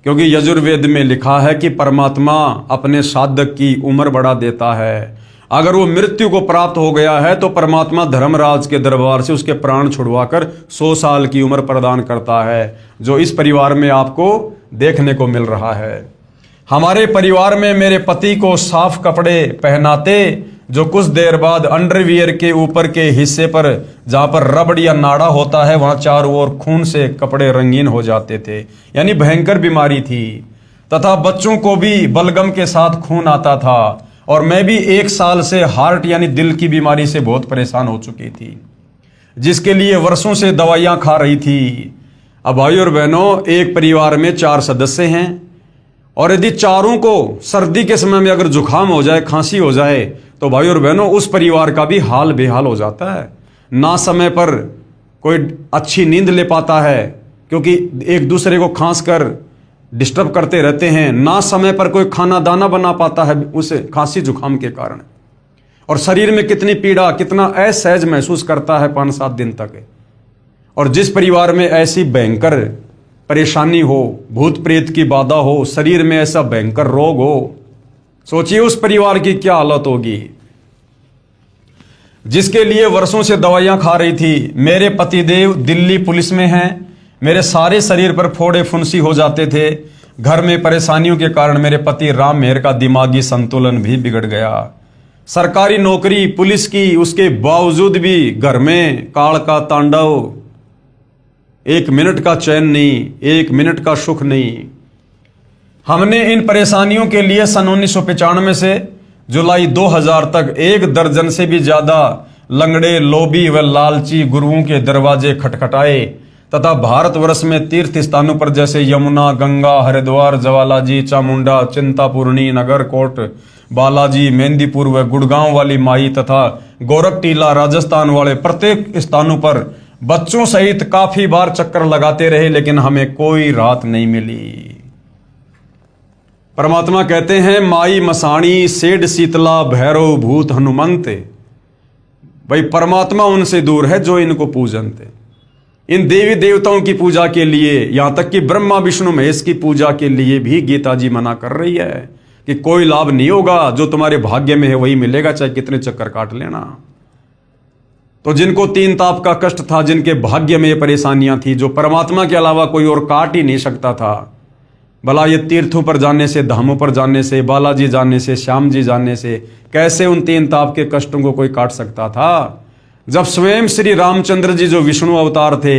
क्योंकि यजुर्वेद में लिखा है कि परमात्मा अपने साधक की उम्र बढ़ा देता है। अगर वो मृत्यु को प्राप्त हो गया है तो परमात्मा धर्मराज के दरबार से उसके प्राण छुड़वाकर 100 साल की उम्र प्रदान करता है, जो इस परिवार में आपको देखने को मिल रहा है। हमारे परिवार में मेरे पति को साफ कपड़े पहनाते, जो कुछ देर बाद अंडरवियर के ऊपर के हिस्से पर जहां पर रबड़ या नाड़ा होता है वहां चारों ओर खून से कपड़े रंगीन हो जाते थे, यानी भयंकर बीमारी थी। तथा बच्चों को भी बलगम के साथ खून आता था और मैं भी 1 साल से हार्ट यानी दिल की बीमारी से बहुत परेशान हो चुकी थी, जिसके लिए वर्षों से दवाइयां खा रही थी। अब भाई और बहनों, एक परिवार में 4 सदस्य हैं और यदि चारों को सर्दी के समय में अगर जुकाम हो जाए, खांसी हो जाए, तो भाई और बहनों उस परिवार का भी हाल बेहाल हो जाता है। ना समय पर कोई अच्छी नींद ले पाता है क्योंकि एक दूसरे को खांस कर डिस्टर्ब करते रहते हैं, ना समय पर कोई खाना दाना बना पाता है उस खांसी जुकाम के कारण, और शरीर में कितनी पीड़ा, कितना असहज महसूस करता है 5-7 दिन तक। और जिस परिवार में ऐसी भयंकर परेशानी हो, भूत प्रेत की बाधा हो, शरीर में ऐसा भयंकर रोग हो, सोचिए उस परिवार की क्या हालत होगी। जिसके लिए वर्षों से दवाइयां खा रही थी। मेरे पतिदेव दिल्ली पुलिस में हैं, मेरे सारे शरीर पर फोड़े फुंसी हो जाते थे। घर में परेशानियों के कारण मेरे पति राम मेहर का दिमागी संतुलन भी बिगड़ गया। सरकारी नौकरी पुलिस की, उसके बावजूद भी घर में काल का तांडव, 1 मिनट का चैन नहीं, 1 मिनट का सुख नहीं। हमने इन परेशानियों के लिए सन 1995 से जुलाई 2000 तक 1 दर्जन से भी ज्यादा लंगड़े, लोभी व लालची गुरुओं के दरवाजे खटखटाए तथा भारतवर्ष में तीर्थ स्थानों पर जैसे यमुना, गंगा, हरिद्वार, ज्वालाजी, चामुंडा, चिंतापूर्णी, नगरकोट, बालाजी, मेहंदीपुर व गुड़गांव वाली माई तथा गोरख टीला राजस्थान वाले प्रत्येक स्थानों पर बच्चों सहित काफी बार चक्कर लगाते रहे, लेकिन हमें कोई राहत नहीं मिली। परमात्मा कहते हैं, माई मसाणी सेठ शीतला भैरव भूत हनुमंत। भाई परमात्मा उनसे दूर है जो इनको पूजनते। इन देवी देवताओं की पूजा के लिए, यहां तक कि ब्रह्मा विष्णु महेश की पूजा के लिए भी गीता जी मना कर रही है कि कोई लाभ नहीं होगा, जो तुम्हारे भाग्य में है वही मिलेगा, चाहे कितने चक्कर काट लेना। तो जिनको 3 ताप का कष्ट था, जिनके भाग्य में ये परेशानियां थी, जो परमात्मा के अलावा कोई और काट ही नहीं सकता था, भला ये तीर्थों पर जाने से, धामों पर जाने से, बालाजी जाने से, श्याम जी जाने से कैसे उन 3 ताप के कष्टों को कोई काट सकता था। जब स्वयं श्री रामचंद्र जी जो विष्णु अवतार थे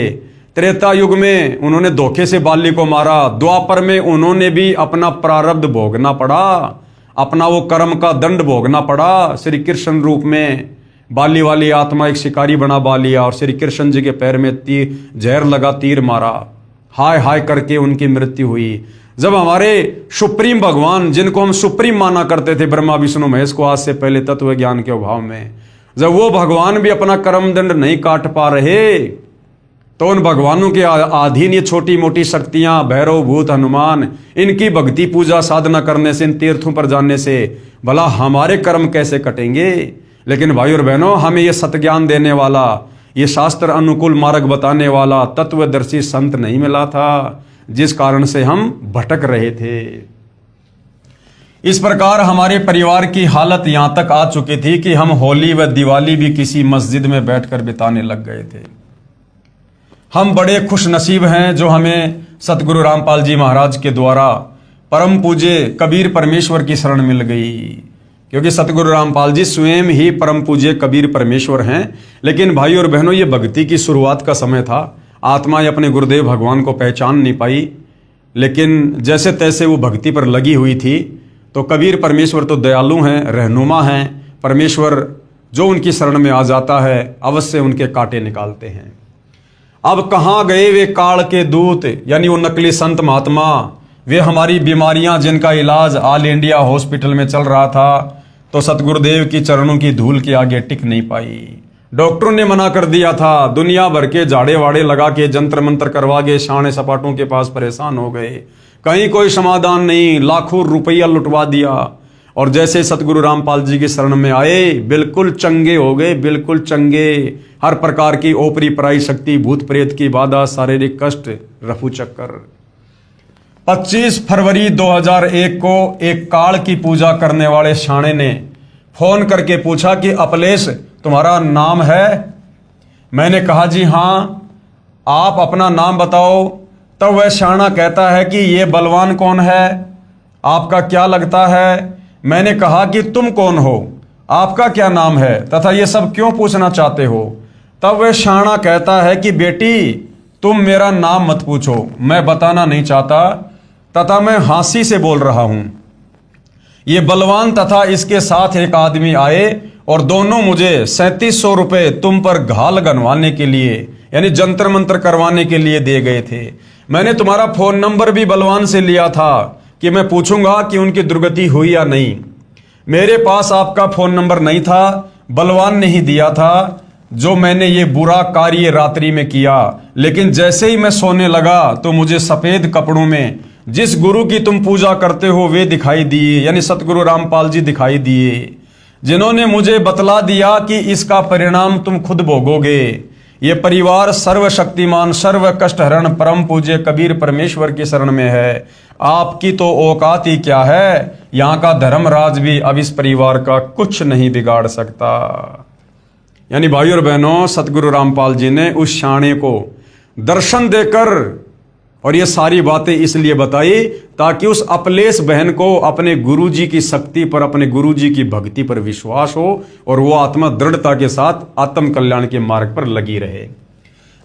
त्रेता युग में उन्होंने धोखे से बाली को मारा, द्वापर में उन्होंने भी अपना प्रारब्ध भोगना पड़ा, अपना वो कर्म का दंड भोगना पड़ा। श्री कृष्ण रूप में बाली वाली आत्मा एक शिकारी बना बालिया और श्री कृष्ण जी के पैर में जहर लगा, तीर मारा, हाय हाय करके उनकी मृत्यु हुई। जब हमारे सुप्रीम भगवान, जिनको हम सुप्रीम माना करते थे ब्रह्मा विष्णु महेश को आज से पहले तत्व ज्ञान के अभाव में, जब वो भगवान भी अपना कर्म दंड नहीं काट पा रहे, तो उन भगवानों के अधीन ये छोटी मोटी शक्तियां, भैरव भूत हनुमान, इनकी भक्ति पूजा साधना करने से, इन तीर्थों पर जाने से भला हमारे कर्म कैसे कटेंगे। लेकिन भाई और बहनों, हमें ये सत्य देने वाला, ये शास्त्र अनुकूल मार्ग बताने वाला तत्वदर्शी संत नहीं मिला था, जिस कारण से हम भटक रहे थे। इस प्रकार हमारे परिवार की हालत यहां तक आ चुकी थी कि हम होली व दिवाली भी किसी मस्जिद में बैठकर बिताने लग गए थे। हम बड़े खुश नसीब हैं जो हमें सतगुरु रामपाल जी महाराज के द्वारा परम पूज्य कबीर परमेश्वर की शरण मिल गई, क्योंकि सतगुरु रामपाल जी स्वयं ही परम पूज्य कबीर परमेश्वर हैं। लेकिन भाई और बहनों, ये भक्ति की शुरुआत का समय था, आत्माएं अपने गुरुदेव भगवान को पहचान नहीं पाई, लेकिन जैसे तैसे वो भक्ति पर लगी हुई थी। तो कबीर परमेश्वर तो दयालु हैं, रहनुमा हैं, परमेश्वर जो उनकी शरण में आ जाता है अवश्य उनके कांटे निकालते हैं। अब कहाँ गए वे काल के दूत, यानी वो नकली संत महात्मा, वे हमारी बीमारियां जिनका इलाज ऑल इंडिया हॉस्पिटल में चल रहा था, तो सतगुरुदेव की चरणों की धूल के आगे टिक नहीं पाई। डॉक्टरों ने मना कर दिया था, दुनिया भर के झाड़े वाड़े लगा के जंत्र मंत्र करवा के शाणे सपाटों के पास परेशान हो गए, कहीं कोई समाधान नहीं, लाखों रुपया लुटवा दिया। और जैसे सतगुरु रामपाल जी की शरण में आए, बिल्कुल चंगे हो गए, बिल्कुल चंगे। हर प्रकार की ओपरी पराई शक्ति, भूत प्रेत की बाधा, शारीरिक कष्ट, रफू चक्कर। 25 फरवरी 2001 को एक काल की पूजा करने वाले शाणे ने फोन करके पूछा कि अपलेश तुम्हारा नाम है? मैंने कहा जी हाँ, आप अपना नाम बताओ। तब वह शाणा कहता है कि ये बलवान कौन है, आपका क्या लगता है? मैंने कहा कि तुम कौन हो, आपका क्या नाम है तथा ये सब क्यों पूछना चाहते हो? तब वह शाणा कहता है कि बेटी तुम मेरा नाम मत पूछो, मैं बताना नहीं चाहता तथा मैं हंसी से बोल रहा हूं। ये बलवान तथा इसके साथ एक आदमी आए और दोनों मुझे 3700 रुपये तुम पर घाल गनवाने के लिए, यानी जंतर मंत्र करवाने के लिए दे गए थे। मैंने तुम्हारा फोन नंबर भी बलवान से लिया था कि मैं पूछूंगा कि उनकी दुर्गति हुई या नहीं। मेरे पास आपका फोन नंबर नहीं था, बलवान ने ही दिया था, जो मैंने ये बुरा कार्य रात्रि में किया। लेकिन जैसे ही मैं सोने लगा तो मुझे सफेद कपड़ों में जिस गुरु की तुम पूजा करते हो वे दिखाई दिए, यानी सतगुरु रामपाल जी दिखाई दिए, जिन्होंने मुझे बतला दिया कि इसका परिणाम तुम खुद भोगोगे। ये परिवार सर्वशक्तिमान सर्व कष्ट हरण परम पूज्य कबीर परमेश्वर की शरण में है। आपकी तो औकात ही क्या है, यहाँ का धर्मराज भी अब इस परिवार का कुछ नहीं बिगाड़ सकता। यानी भाई और बहनों, सतगुरु रामपाल जी ने उस शाणे को दर्शन देकर और ये सारी बातें इसलिए बताई ताकि उस अपलेश बहन को अपने गुरुजी की शक्ति पर, अपने गुरुजी की भक्ति पर विश्वास हो और वो आत्मा दृढ़ता के साथ आत्म कल्याण के मार्ग पर लगी रहे।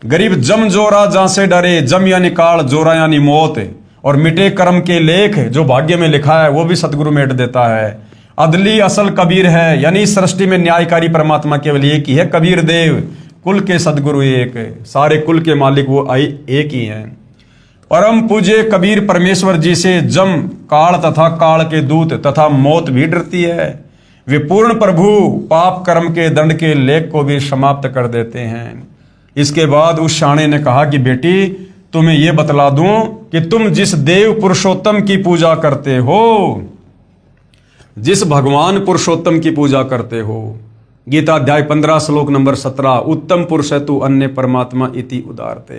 गरीब जम जोरा जहां से डरे, जम यानी काल, जोरा यानी मौत, और मिटे कर्म के लेख जो भाग्य में लिखा है वो भी सतगुरु मेट देता है। अदली असल कबीर है, यानी सृष्टि में न्यायकारी परमात्मा केवल एक ही है, कबीर देव, कुल के सदगुरु एक, सारे कुल के मालिक वो एक ही हैं। परम पूज्य कबीर परमेश्वर जी से जम, काल तथा काल के दूत तथा मौत भी डरती है। वे पूर्ण प्रभु पाप कर्म के दंड के लेख को भी समाप्त कर देते हैं। इसके बाद उस शाणे ने कहा कि बेटी तुम्हें यह बतला दूं कि तुम जिस देव पुरुषोत्तम की पूजा करते हो, जिस भगवान पुरुषोत्तम की पूजा करते हो, गीता अध्याय 15 श्लोक नंबर 17, उत्तम पुरुष तु अन्य परमात्मा इति उदारते,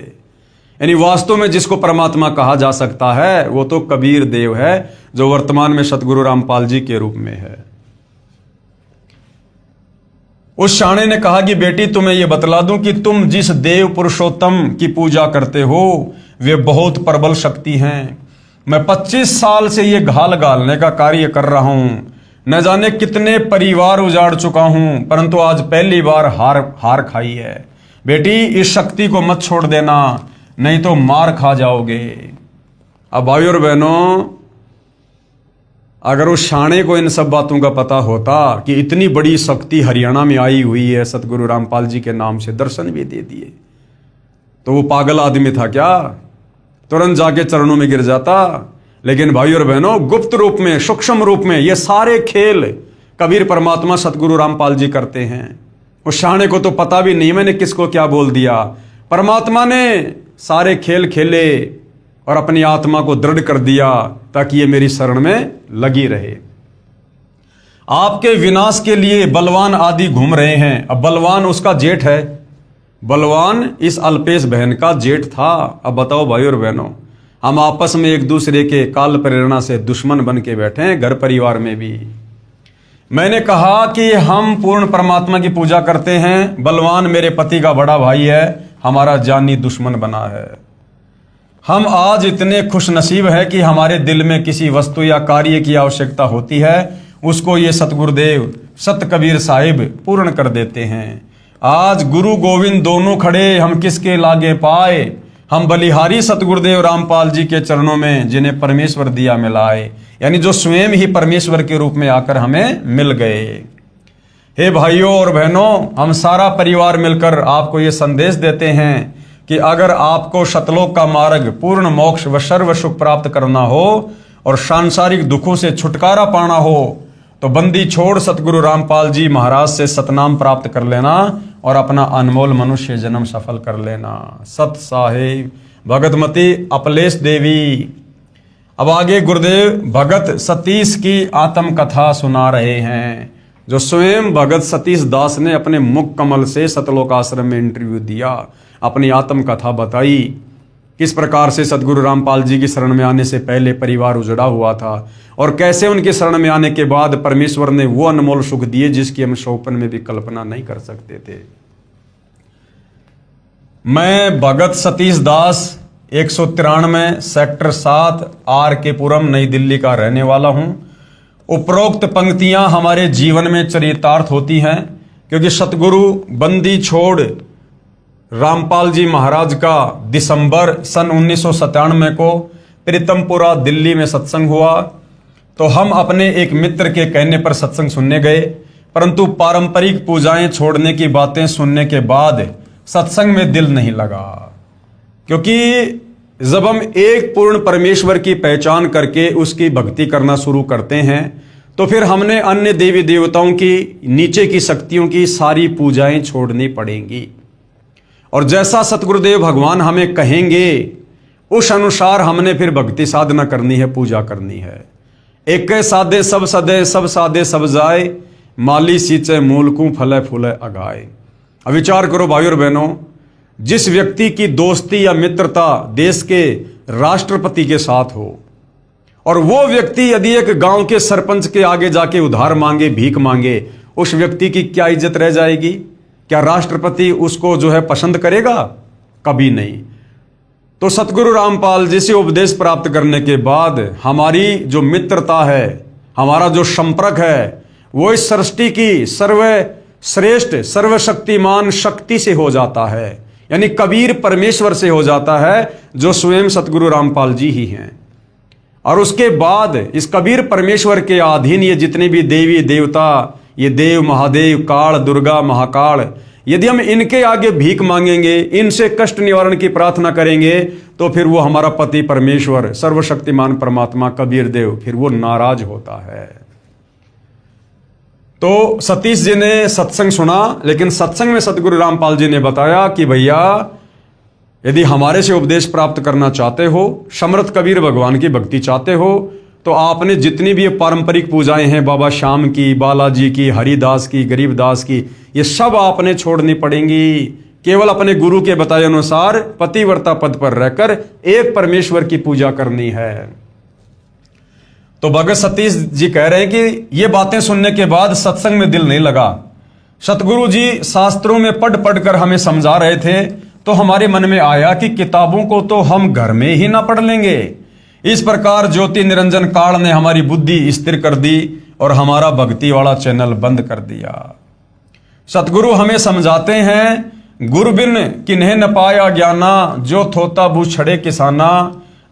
यानी वास्तव में जिसको परमात्मा कहा जा सकता है वो तो कबीर देव है, जो वर्तमान में सतगुरु रामपाल जी के रूप में है। उस शाणे ने कहा कि बेटी तुम्हें यह बतला दूं कि तुम जिस देव पुरुषोत्तम की पूजा करते हो वे बहुत प्रबल शक्ति हैं। मैं 25 साल से ये घाल गालने का कार्य कर रहा हूं, न जाने कितने परिवार उजाड़ चुका हूं, परंतु आज पहली बार हार खाई है। बेटी इस शक्ति को मत छोड़ देना, नहीं तो मार खा जाओगे। अब भाइयों और बहनों, अगर उस शाणे को इन सब बातों का पता होता कि इतनी बड़ी शक्ति हरियाणा में आई हुई है, सतगुरु रामपाल जी के नाम से दर्शन भी दे दिए, तो वो पागल आदमी था क्या? तुरंत जाके चरणों में गिर जाता। लेकिन भाइयों और बहनों, गुप्त रूप में, सूक्ष्म रूप में ये सारे खेल कबीर परमात्मा सतगुरु रामपाल जी करते हैं। उस शाणे को तो पता भी नहीं मैंने किसको क्या बोल दिया। परमात्मा ने सारे खेल खेले और अपनी आत्मा को दृढ़ कर दिया ताकि ये मेरी शरण में लगी रहे। आपके विनाश के लिए बलवान आदि घूम रहे हैं। अब बलवान उसका जेठ है, बलवान इस अल्पेश बहन का जेठ था। अब बताओ भाइयों और बहनों, हम आपस में एक दूसरे के काल प्रेरणा से दुश्मन बन के बैठे हैं, घर परिवार में भी। मैंने कहा कि हम पूर्ण परमात्मा की पूजा करते हैं, बलवान मेरे पति का बड़ा भाई है, हमारा जानी दुश्मन बना है। हम आज इतने खुश नसीब है कि हमारे दिल में किसी वस्तु या कार्य की आवश्यकता होती है, उसको ये सतगुरुदेव सत कबीर साहिब पूर्ण कर देते हैं। आज गुरु गोविंद दोनों खड़े, हम किसके लागे पाए? हम बलिहारी सतगुरुदेव रामपाल जी के चरणों में, जिन्हें परमेश्वर दिया मिलाए, यानी जो स्वयं ही परमेश्वर के रूप में आकर हमें मिल गए। हे भाइयों और बहनों, हम सारा परिवार मिलकर आपको ये संदेश देते हैं कि अगर आपको शतलोक का मार्ग, पूर्ण मोक्ष व सर्व सुख प्राप्त करना हो और सांसारिक दुखों से छुटकारा पाना हो, तो बंदी छोड़ सतगुरु रामपाल जी महाराज से सतनाम प्राप्त कर लेना और अपना अनमोल मनुष्य जन्म सफल कर लेना। सत साहिब भगतमती अपलेश देवी। अब आगे गुरुदेव भगत सतीश की आत्म कथा सुना रहे हैं, जो स्वयं भगत सतीश दास ने अपने मुख कमल से सतलोक आश्रम में इंटरव्यू दिया, अपनी आत्म कथा बताई। किस प्रकार से सतगुरु रामपाल जी की शरण में आने से पहले परिवार उजड़ा हुआ था और कैसे उनके शरण में आने के बाद परमेश्वर ने वो अनमोल सुख दिए जिसकी हम शोपन में भी कल्पना नहीं कर सकते थे। मैं भगत सतीश दास 193 सेक्टर 7 आर के पुरम नई दिल्ली का रहने वाला हूं। उपरोक्त पंक्तियां हमारे जीवन में चरितार्थ होती हैं, क्योंकि सतगुरु बंदी छोड़ रामपाल जी महाराज का दिसंबर सन 1997 को प्रीतमपुरा दिल्ली में सत्संग हुआ। तो हम अपने एक मित्र के कहने पर सत्संग सुनने गए, परंतु पारंपरिक पूजाएं छोड़ने की बातें सुनने के बाद सत्संग में दिल नहीं लगा। क्योंकि जब हम एक पूर्ण परमेश्वर की पहचान करके उसकी भक्ति करना शुरू करते हैं, तो फिर हमने अन्य देवी देवताओं की, नीचे की शक्तियों की सारी पूजाएं छोड़नी पड़ेंगी। और जैसा सतगुरुदेव भगवान हमें कहेंगे उस अनुसार हमने फिर भक्ति साधना करनी है, पूजा करनी है। एक साधे सब सदे, सब साधे सब जाए, माली सींचे मूलकू फले फूले अगाए। अब विचार करो भाइयों और बहनों, जिस व्यक्ति की दोस्ती या मित्रता देश के राष्ट्रपति के साथ हो, और वो व्यक्ति यदि एक गांव के सरपंच के आगे जाके उधार मांगे, भीख मांगे, उस व्यक्ति की क्या इज्जत रह जाएगी? क्या राष्ट्रपति उसको जो है पसंद करेगा? कभी नहीं। तो सतगुरु रामपाल जी से उपदेश प्राप्त करने के बाद हमारी जो मित्रता है, हमारा जो संपर्क है, वो इस सृष्टि की सर्वश्रेष्ठ सर्वशक्तिमान शक्ति से हो जाता है, यानी कबीर परमेश्वर से हो जाता है, जो स्वयं सतगुरु रामपाल जी ही हैं। और उसके बाद इस कबीर परमेश्वर के अधीन ये जितने भी देवी देवता, ये देव महादेव, काल दुर्गा महाकाल, यदि हम इनके आगे भीख मांगेंगे, इनसे कष्ट निवारण की प्रार्थना करेंगे, तो फिर वो हमारा पति परमेश्वर सर्वशक्तिमान परमात्मा कबीर देव, फिर वो नाराज होता है। तो सतीश जी ने सत्संग सुना, लेकिन सत्संग में सतगुरु रामपाल जी ने बताया कि भैया यदि हमारे से उपदेश प्राप्त करना चाहते हो, समर्थ कबीर भगवान की भक्ति चाहते हो, तो आपने जितनी भी पारंपरिक पूजाएं हैं, बाबा श्याम की, बालाजी की, हरिदास की, गरीबदास की, ये सब आपने छोड़नी पड़ेंगी। केवल अपने गुरु के बताए अनुसार पतिव्रता पद पर रहकर एक परमेश्वर की पूजा करनी है। तो भगत सतीश जी कह रहे हैं कि ये बातें सुनने के बाद सत्संग में दिल नहीं लगा। सतगुरु जी शास्त्रों में पढ़ पढ़कर हमें समझा रहे थे, तो हमारे मन में आया कि किताबों को तो हम घर में ही ना पढ़ लेंगे। इस प्रकार ज्योति निरंजन काल ने हमारी बुद्धि स्थिर कर दी और हमारा भक्ति वाला चैनल बंद कर दिया। सतगुरु हमें समझाते हैं, गुरु बिन किन्हें न पाया ज्ञाना, जो थोता बू छड़े किसाना,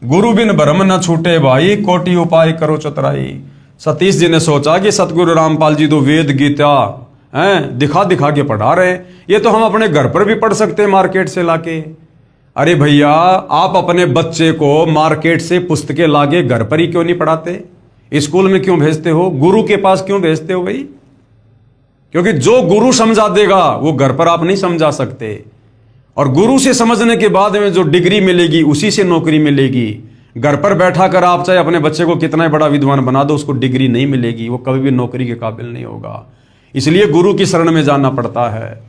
गुरु बिन भरम न छूटे भाई, कोटि उपाय करो चतुराई। सतीश जी ने सोचा कि सतगुरु रामपाल जी तो वेद गीता हैं दिखा दिखा के पढ़ा रहे हैं, ये तो हम अपने घर पर भी पढ़ सकते हैं मार्केट से लाके। अरे भैया, आप अपने बच्चे को मार्केट से पुस्तकें लाके घर पर ही क्यों नहीं पढ़ाते? स्कूल में क्यों भेजते हो? गुरु के पास क्यों भेजते हो भाई? क्योंकि जो गुरु समझा देगा वो घर पर आप नहीं समझा सकते, और गुरु से समझने के बाद में जो डिग्री मिलेगी उसी से नौकरी मिलेगी। घर पर बैठा कर आप चाहे अपने बच्चे को कितना बड़ा विद्वान बना दो, उसको डिग्री नहीं मिलेगी, वो कभी भी नौकरी के काबिल नहीं होगा। इसलिए गुरु की शरण में जाना पड़ता है।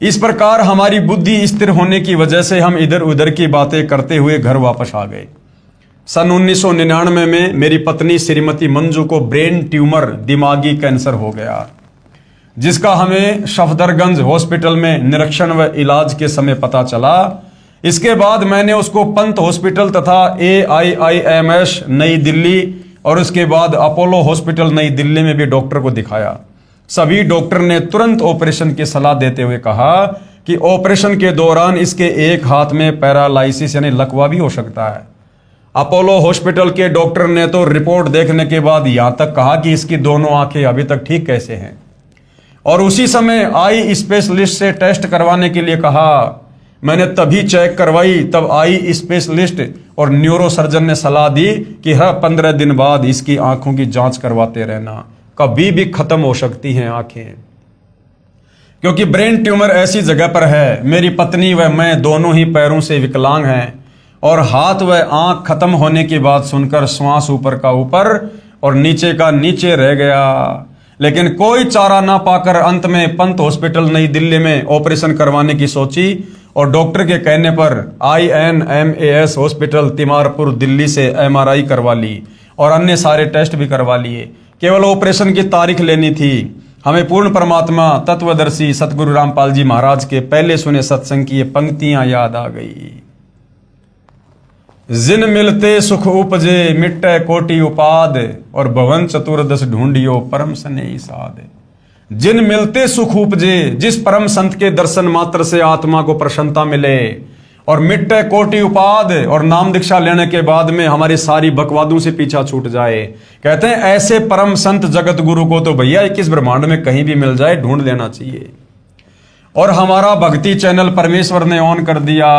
इस प्रकार हमारी बुद्धि स्थिर होने की वजह से हम इधर उधर की बातें करते हुए घर वापस आ गए। सन 1999 में मेरी पत्नी श्रीमती मंजू को ब्रेन ट्यूमर, दिमागी कैंसर हो गया, जिसका हमें सफदरगंज हॉस्पिटल में निरीक्षण व इलाज के समय पता चला। इसके बाद मैंने उसको पंत हॉस्पिटल तथा AIIMS नई दिल्ली और उसके बाद अपोलो हॉस्पिटल नई दिल्ली में भी डॉक्टर को दिखाया। सभी डॉक्टर ने तुरंत ऑपरेशन की सलाह देते हुए कहा कि ऑपरेशन के दौरान इसके एक हाथ में पैरालाइसिस यानी लकवा भी हो सकता है। अपोलो हॉस्पिटल के डॉक्टर ने तो रिपोर्ट देखने के बाद यहां तक कहा कि इसकी दोनों आंखें अभी तक ठीक कैसे हैं, और उसी समय आई स्पेशलिस्ट से टेस्ट करवाने के लिए कहा। मैंने तभी चेक करवाई, तब आई स्पेशलिस्ट और न्यूरोसर्जन ने सलाह दी कि हर 15 दिन बाद इसकी आंखों की जांच करवाते रहना, कभी भी खत्म हो सकती हैं आंखें, क्योंकि ब्रेन ट्यूमर ऐसी जगह पर है। मेरी पत्नी व मैं दोनों ही पैरों से विकलांग हैं, और हाथ व आंख खत्म होने की बात सुनकर श्वास ऊपर का ऊपर और नीचे का नीचे रह गया। लेकिन कोई चारा ना पाकर अंत में पंत हॉस्पिटल नई दिल्ली में ऑपरेशन करवाने की सोची, और डॉक्टर के कहने पर INMAS हॉस्पिटल तिमारपुर दिल्ली से MRI करवा ली और अन्य सारे टेस्ट भी करवा लिए। केवल ऑपरेशन की तारीख लेनी थी। हमें पूर्ण परमात्मा तत्वदर्शी सतगुरु रामपाल जी महाराज के पहले सुने सत्संग की ये पंक्तियां याद आ गई। जिन मिलते सुख उपजे, मिट्टे कोटि उपाद, और भवन चतुर्दश ढूंढियो परम स्नेही साध। जिन मिलते सुख उपजे, जिस परम संत के दर्शन मात्र से आत्मा को प्रसन्नता मिले, और मिट्टे कोटि उपाद, और नाम दीक्षा लेने के बाद में हमारी सारी बकवादों से पीछा छूट जाए। कहते हैं ऐसे परम संत जगत गुरु को तो भैया 21 ब्रह्मांड में कहीं भी मिल जाए, ढूंढ लेना चाहिए। और हमारा भक्ति चैनल परमेश्वर ने ऑन कर दिया।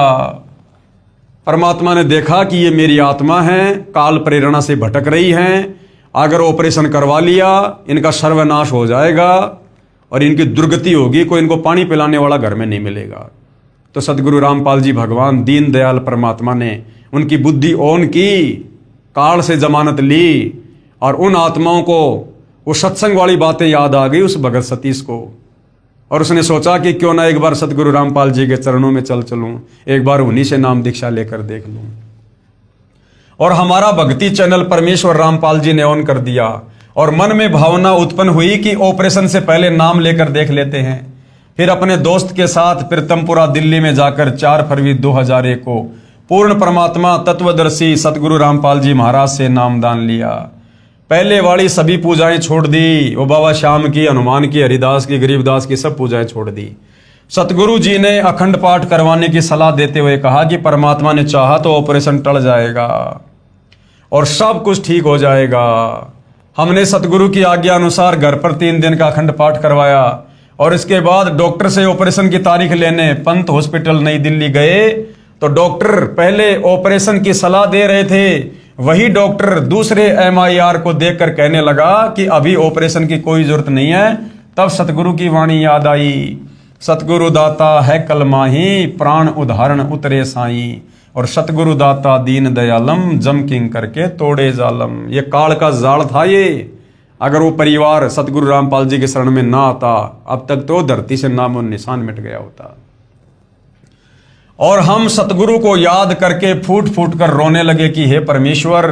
परमात्मा ने देखा कि ये मेरी आत्मा है, काल प्रेरणा से भटक रही हैं, अगर ऑपरेशन करवा लिया इनका सर्वनाश हो जाएगा और इनकी दुर्गति होगी, कोई इनको पानी पिलाने वाला घर में नहीं मिलेगा। तो सदगुरु रामपाल जी भगवान दीन दयाल परमात्मा ने उनकी बुद्धि ऑन की, काल से जमानत ली, और उन आत्माओं को वो सत्संग वाली बातें याद आ गई उस भगत सतीश को, और उसने सोचा कि क्यों ना एक बार सतगुरु रामपाल जी के चरणों में चलूं, एक बार उन्हीं से नाम दीक्षा लेकर देख लूं। और हमारा भक्ति चैनल परमेश्वर रामपाल जी ने ऑन कर दिया, और मन में भावना उत्पन्न हुई कि ऑपरेशन से पहले नाम लेकर देख लेते हैं। फिर अपने दोस्त के साथ प्रीतमपुरा दिल्ली में जाकर 4 फरवरी 2001 को पूर्ण परमात्मा तत्वदर्शी सतगुरु रामपाल जी महाराज से नामदान लिया। पहले वाली सभी पूजाएं छोड़ दी, वो बाबा श्याम की, हनुमान की, हरिदास की, गरीबदास की सब पूजाएं छोड़ दी। सतगुरु जी ने अखंड पाठ करवाने की सलाह देते हुए कहा कि परमात्मा ने चाहा तो ऑपरेशन टल जाएगा और सब कुछ ठीक हो जाएगा। हमने सतगुरु की आज्ञा अनुसार घर पर 3 दिन का अखंड पाठ करवाया, और इसके बाद डॉक्टर से ऑपरेशन की तारीख लेने पंत हॉस्पिटल नई दिल्ली गए। तो डॉक्टर पहले ऑपरेशन की सलाह दे रहे थे, वही डॉक्टर दूसरे MIR को देखकर कहने लगा कि अभी ऑपरेशन की कोई जरूरत नहीं है। तब सतगुरु की वाणी याद आई, सतगुरु दाता है कल माही, प्राण उदाहरण उतरे साई, और सतगुरु दाता दीन दयालम, जम किंग करके तोड़े जालम। ये काल का जाल था ये। अगर वो परिवार सतगुरु रामपाल जी के शरण में ना आता, अब तक तो धरती से नामो निशान मिट गया होता। और हम सतगुरु को याद करके फूट फूट कर रोने लगे कि हे परमेश्वर,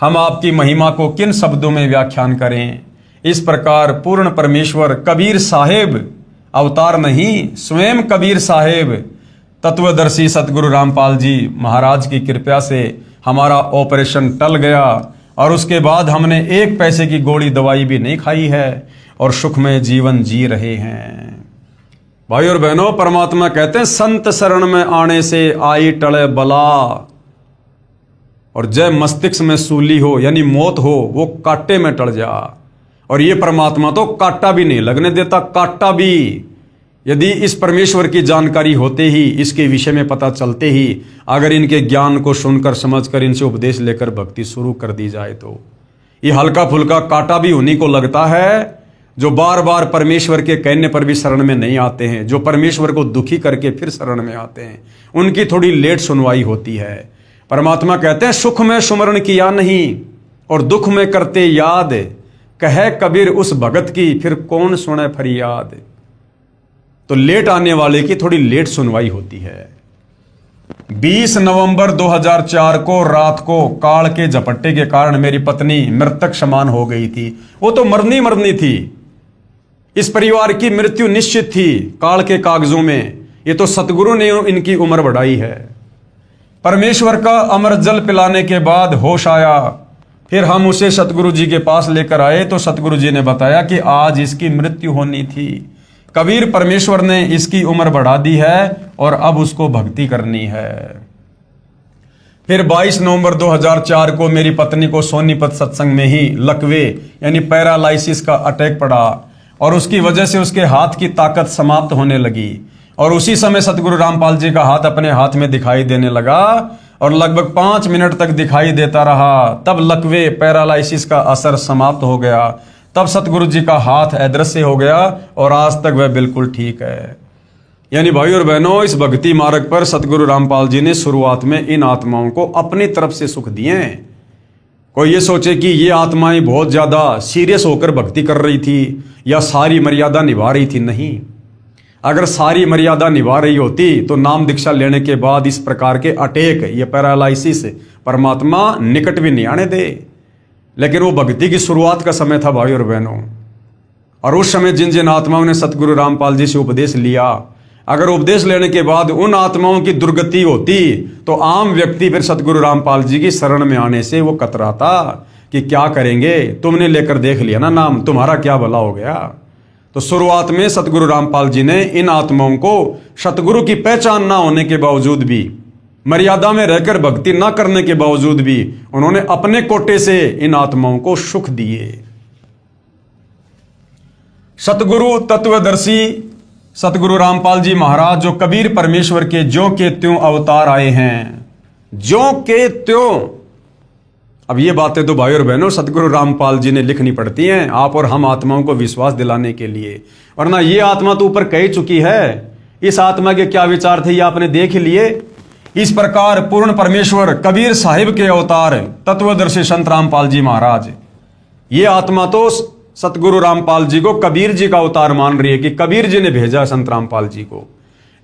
हम आपकी महिमा को किन शब्दों में व्याख्यान करें। इस प्रकार पूर्ण परमेश्वर कबीर साहेब, अवतार नहीं, स्वयं कबीर साहेब तत्वदर्शी सतगुरु रामपाल जी महाराज की कृपा से हमारा ऑपरेशन टल गया, और उसके बाद हमने 1 पैसे की गोली दवाई भी नहीं खाई है और सुखमय जीवन जी रहे हैं। भाई और बहनों, परमात्मा कहते हैं संत शरण में आने से आई टले बला, और जय मस्तिष्क में सूली हो यानी मौत हो, वो कांटे में टल जा। और ये परमात्मा तो कांटा भी नहीं लगने देता, कांटा भी यदि इस परमेश्वर की जानकारी होते ही, इसके विषय में पता चलते ही, अगर इनके ज्ञान को सुनकर समझकर इनसे उपदेश लेकर भक्ति शुरू कर दी जाए तो ये हल्का फुल्का कांटा भी उन्हीं को लगता है जो बार बार परमेश्वर के कहने पर भी शरण में नहीं आते हैं, जो परमेश्वर को दुखी करके फिर शरण में आते हैं, उनकी थोड़ी लेट सुनवाई होती है। परमात्मा कहते हैं सुख में सुमरण किया नहीं और दुख में करते याद, कहे कबीर उस भगत की फिर कौन सुने फरियाद। तो लेट आने वाले की थोड़ी लेट सुनवाई होती है। 20 नवंबर 2004 को रात को काल के झपट्टे के कारण मेरी पत्नी मृतक समान हो गई थी। वो तो मरनी थी, इस परिवार की मृत्यु निश्चित थी काल के कागजों में। ये तो सतगुरु ने इनकी उम्र बढ़ाई है। परमेश्वर का अमर जल पिलाने के बाद होश आया, फिर हम उसे सतगुरु जी के पास लेकर आए तो सतगुरु जी ने बताया कि आज इसकी मृत्यु होनी थी। कबीर परमेश्वर ने इसकी उम्र बढ़ा दी है और अब उसको भक्ति करनी है। फिर 22 नवंबर 2004 को मेरी पत्नी को सोनीपत सत्संग में ही लकवे यानी पैरालाइसिस का अटैक पड़ा और उसकी वजह से उसके हाथ की ताकत समाप्त होने लगी। और उसी समय सतगुरु रामपाल जी का हाथ अपने हाथ में दिखाई देने लगा और लगभग 5 मिनट तक दिखाई देता रहा। तब लकवे पैरालाइसिस का असर समाप्त हो गया। तब सतगुरु जी का हाथ अदृश्य हो गया और आज तक वह बिल्कुल ठीक है। यानी भाई और बहनों, इस भक्ति मार्ग पर सतगुरु रामपाल जी ने शुरुआत में इन आत्माओं को अपनी तरफ से सुख दिए। कोई ये सोचे कि ये आत्माएं बहुत ज्यादा सीरियस होकर भक्ति कर रही थी या सारी मर्यादा निभा रही थी, नहीं। अगर सारी मर्यादा निभा रही होती तो नाम दीक्षा लेने के बाद इस प्रकार के अटैक, ये पैरालाइसिस परमात्मा निकट भी नहीं आने दे। लेकिन वो भक्ति की शुरुआत का समय था भाई और बहनों, और उस समय जिन जिन आत्माओं ने सतगुरु रामपाल जी से उपदेश लिया, अगर उपदेश लेने के बाद उन आत्माओं की दुर्गति होती तो आम व्यक्ति फिर सतगुरु रामपाल जी की शरण में आने से वो कतराता कि क्या करेंगे, तुमने लेकर देख लिया ना नाम, तुम्हारा क्या भला हो गया। तो शुरुआत में सतगुरु रामपाल जी ने इन आत्माओं को सतगुरु की पहचान ना होने के बावजूद भी, मर्यादा में रहकर भक्ति ना करने के बावजूद भी, उन्होंने अपने कोटे से इन आत्माओं को सुख दिए। सतगुरु तत्वदर्शी सतगुरु रामपाल जी महाराज जो कबीर परमेश्वर के ज्यों के त्यों अवतार आए हैं, ज्यों के त्यों। अब ये बातें तो भाई और बहनों सतगुरु रामपाल जी ने लिखनी पड़ती हैं आप और हम आत्माओं को विश्वास दिलाने के लिए, वरना ये आत्मा तो ऊपर कह चुकी है। इस आत्मा के क्या विचार थे ये आपने देख लिए। इस प्रकार पूर्ण परमेश्वर कबीर साहिब के अवतार तत्वदर्शी संत रामपाल जी महाराज, ये आत्मा तो सतगुरु रामपाल जी को कबीर जी का अवतार मान रही है कि कबीर जी ने भेजा संत रामपाल जी को।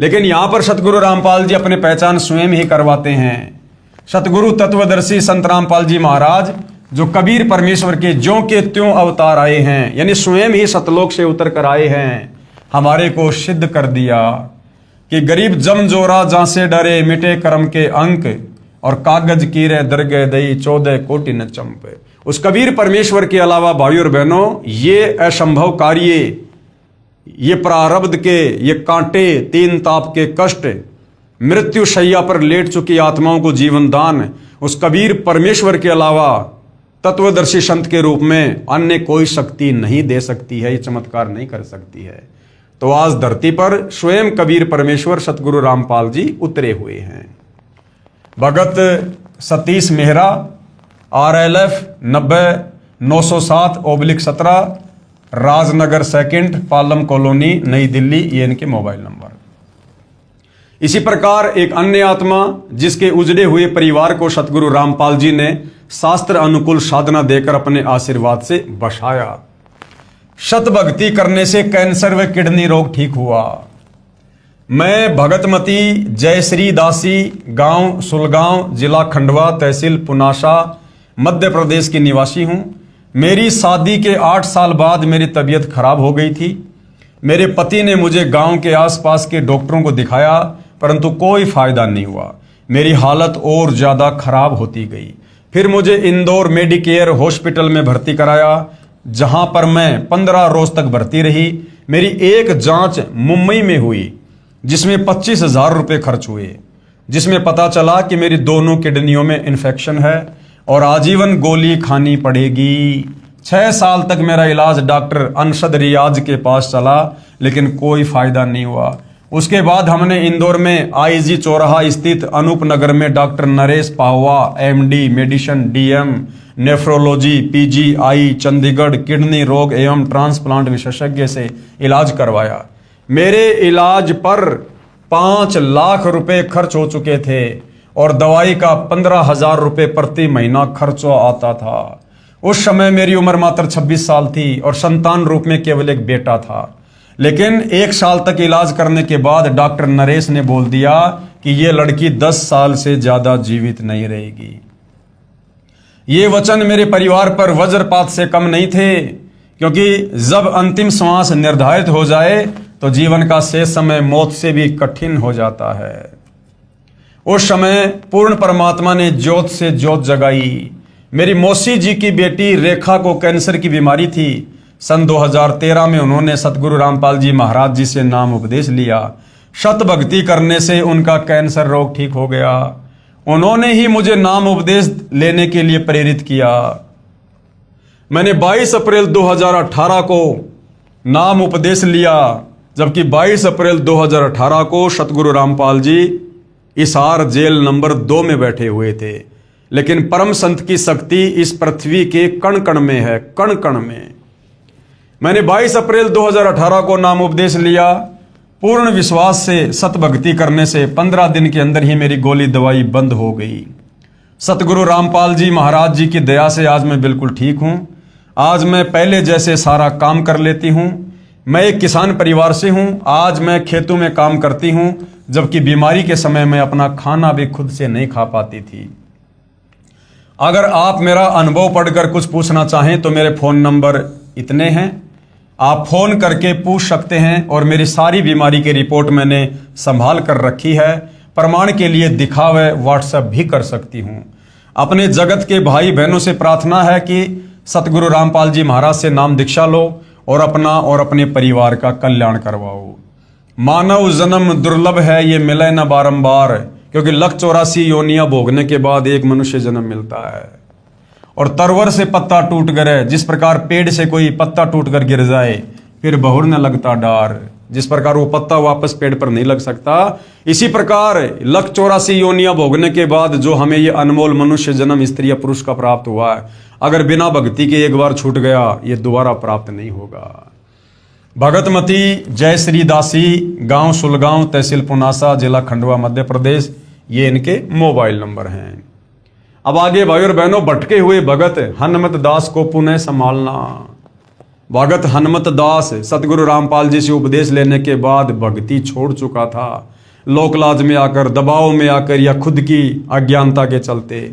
लेकिन यहां पर सतगुरु रामपाल जी अपने पहचान स्वयं ही करवाते हैं। सतगुरु तत्वदर्शी संत रामपाल जी महाराज जो कबीर परमेश्वर के ज्यों के त्यों अवतार आए हैं, यानी स्वयं ही सतलोक से उतर कर आए हैं, हमारे को सिद्ध कर दिया कि गरीब जम जोरा जहां से डरे मिटे कर्म के अंक और कागज कीरे दरगे दई 14 कोटि न चंपे। उस कबीर परमेश्वर के अलावा भाई और बहनों ये असंभव कार्य, ये प्रारब्ध के ये कांटे, 3 ताप के कष्ट, मृत्यु शैया पर लेट चुकी आत्माओं को जीवन दान उस कबीर परमेश्वर के अलावा तत्वदर्शी संत के रूप में अन्य कोई शक्ति नहीं दे सकती है, ये चमत्कार नहीं कर सकती है। तो आज धरती पर स्वयं कबीर परमेश्वर सतगुरु रामपाल जी उतरे हुए हैं। भगत सतीश मेहरा RLF 90-907/17 राजनगर 2 पालम कॉलोनी नई दिल्ली, ये इनके मोबाइल नंबर। इसी प्रकार एक अन्य आत्मा जिसके उजड़े हुए परिवार को सतगुरु रामपाल जी ने शास्त्र अनुकूल साधना देकर अपने आशीर्वाद से बसाया। शत भक्ति करने से कैंसर व किडनी रोग ठीक हुआ। मैं भगतमती जयश्री दासी, गांव सुलगांव, जिला खंडवा, तहसील पुनासा, मध्य प्रदेश की निवासी हूं। मेरी शादी के 8 साल बाद मेरी तबीयत खराब हो गई थी। मेरे पति ने मुझे गांव के आसपास के डॉक्टरों को दिखाया परंतु कोई फायदा नहीं हुआ। मेरी हालत और ज्यादा खराब होती गई। फिर मुझे इंदौर मेडिकेयर हॉस्पिटल में भर्ती कराया, जहां पर मैं 15 रोज तक भर्ती रही। मेरी एक जांच मुंबई में हुई जिसमें 25,000 रुपये खर्च हुए, जिसमें पता चला कि मेरी दोनों किडनियों में इन्फेक्शन है और आजीवन गोली खानी पड़ेगी। 6 साल तक मेरा इलाज डॉक्टर अनशद रियाज के पास चला, लेकिन कोई फायदा नहीं हुआ। उसके बाद हमने इंदौर में आईजी चौराहा स्थित अनूप नगर में doctor Naresh Pahwa MD medicine DM nephrology PGI Chandigarh kidney रोग एवं ट्रांसप्लांट विशेषज्ञ से इलाज करवाया। मेरे इलाज पर 5 लाख रुपए खर्च हो चुके थे और दवाई का 15,000 रुपये प्रति महीना खर्च आता था। उस समय मेरी उम्र मात्र 26 साल थी और संतान रूप में केवल एक बेटा था। लेकिन 1 साल तक इलाज करने के बाद डॉक्टर नरेश ने बोल दिया कि ये लड़की 10 साल से ज्यादा जीवित नहीं रहेगी। ये वचन मेरे परिवार पर वज्रपात से कम नहीं थे, क्योंकि जब अंतिम श्वास निर्धारित हो जाए तो जीवन का शेष समय मौत से भी कठिन हो जाता है। उस समय पूर्ण परमात्मा ने ज्योत से ज्योत जगाई। मेरी मौसी जी की बेटी रेखा को कैंसर की बीमारी थी। सन 2013 में उन्होंने सतगुरु रामपाल जी महाराज जी से नाम उपदेश लिया। शत भक्ति करने से उनका कैंसर रोग ठीक हो गया। उन्होंने ही मुझे नाम उपदेश लेने के लिए प्रेरित किया। मैंने 22 अप्रैल 2018 को नाम उपदेश लिया, जबकि 22 अप्रैल 2018 को सतगुरु रामपाल जी हिसार जेल नंबर 2 में बैठे हुए थे। लेकिन परम संत की शक्ति इस पृथ्वी के कण कण में है, कण कण में। मैंने 22 अप्रैल 2018 को नाम उपदेश लिया। पूर्ण विश्वास से सत भक्ति करने से 15 दिन के अंदर ही मेरी गोली दवाई बंद हो गई। सतगुरु रामपाल जी महाराज जी की दया से आज मैं बिल्कुल ठीक हूं। आज मैं पहले जैसे सारा काम कर लेती हूं। मैं एक किसान परिवार से हूं। आज मैं खेतों में काम करती हूं, जबकि बीमारी के समय मैं अपना खाना भी खुद से नहीं खा पाती थी। अगर आप मेरा अनुभव पढ़कर कुछ पूछना चाहें तो मेरे फोन नंबर इतने हैं, आप फोन करके पूछ सकते हैं। और मेरी सारी बीमारी की रिपोर्ट मैंने संभाल कर रखी है। प्रमाण के लिए दिखावे व्हाट्सएप भी कर सकती हूं। अपने जगत के भाई बहनों से प्रार्थना है कि सतगुरु रामपाल जी महाराज से नाम दीक्षा लो और अपना और अपने परिवार का कल्याण करवाओ। मानव जन्म दुर्लभ है, ये मिले न बारंबार, क्योंकि 184 योनियां भोगने के बाद एक मनुष्य जन्म मिलता है। और तरवर से पत्ता टूट गिरे, जिस प्रकार पेड़ से कोई पत्ता टूट कर गिर जाए फिर बहुर न लगता डार, जिस प्रकार वो पत्ता वापस पेड़ पर नहीं लग सकता, इसी प्रकार 184 योनियां भोगने के बाद जो हमें ये अनमोल मनुष्य जन्म स्त्री या पुरुष का प्राप्त हुआ है, अगर बिना भक्ति के एक बार छूट गया ये दोबारा प्राप्त नहीं होगा। भगतमती जय श्री दासी, गांव सुलगांव, तहसील पुनासा, जिला खंडवा, मध्य प्रदेश, ये इनके मोबाइल नंबर हैं। अब आगे भाई और बहनों, भटके हुए भगत हनुमत दास को पुनः संभालना। भगत हनुमत दास सतगुरु रामपाल जी से उपदेश लेने के बाद भक्ति छोड़ चुका था, लोकलाज में आकर, दबाव में आकर या खुद की अज्ञानता के चलते,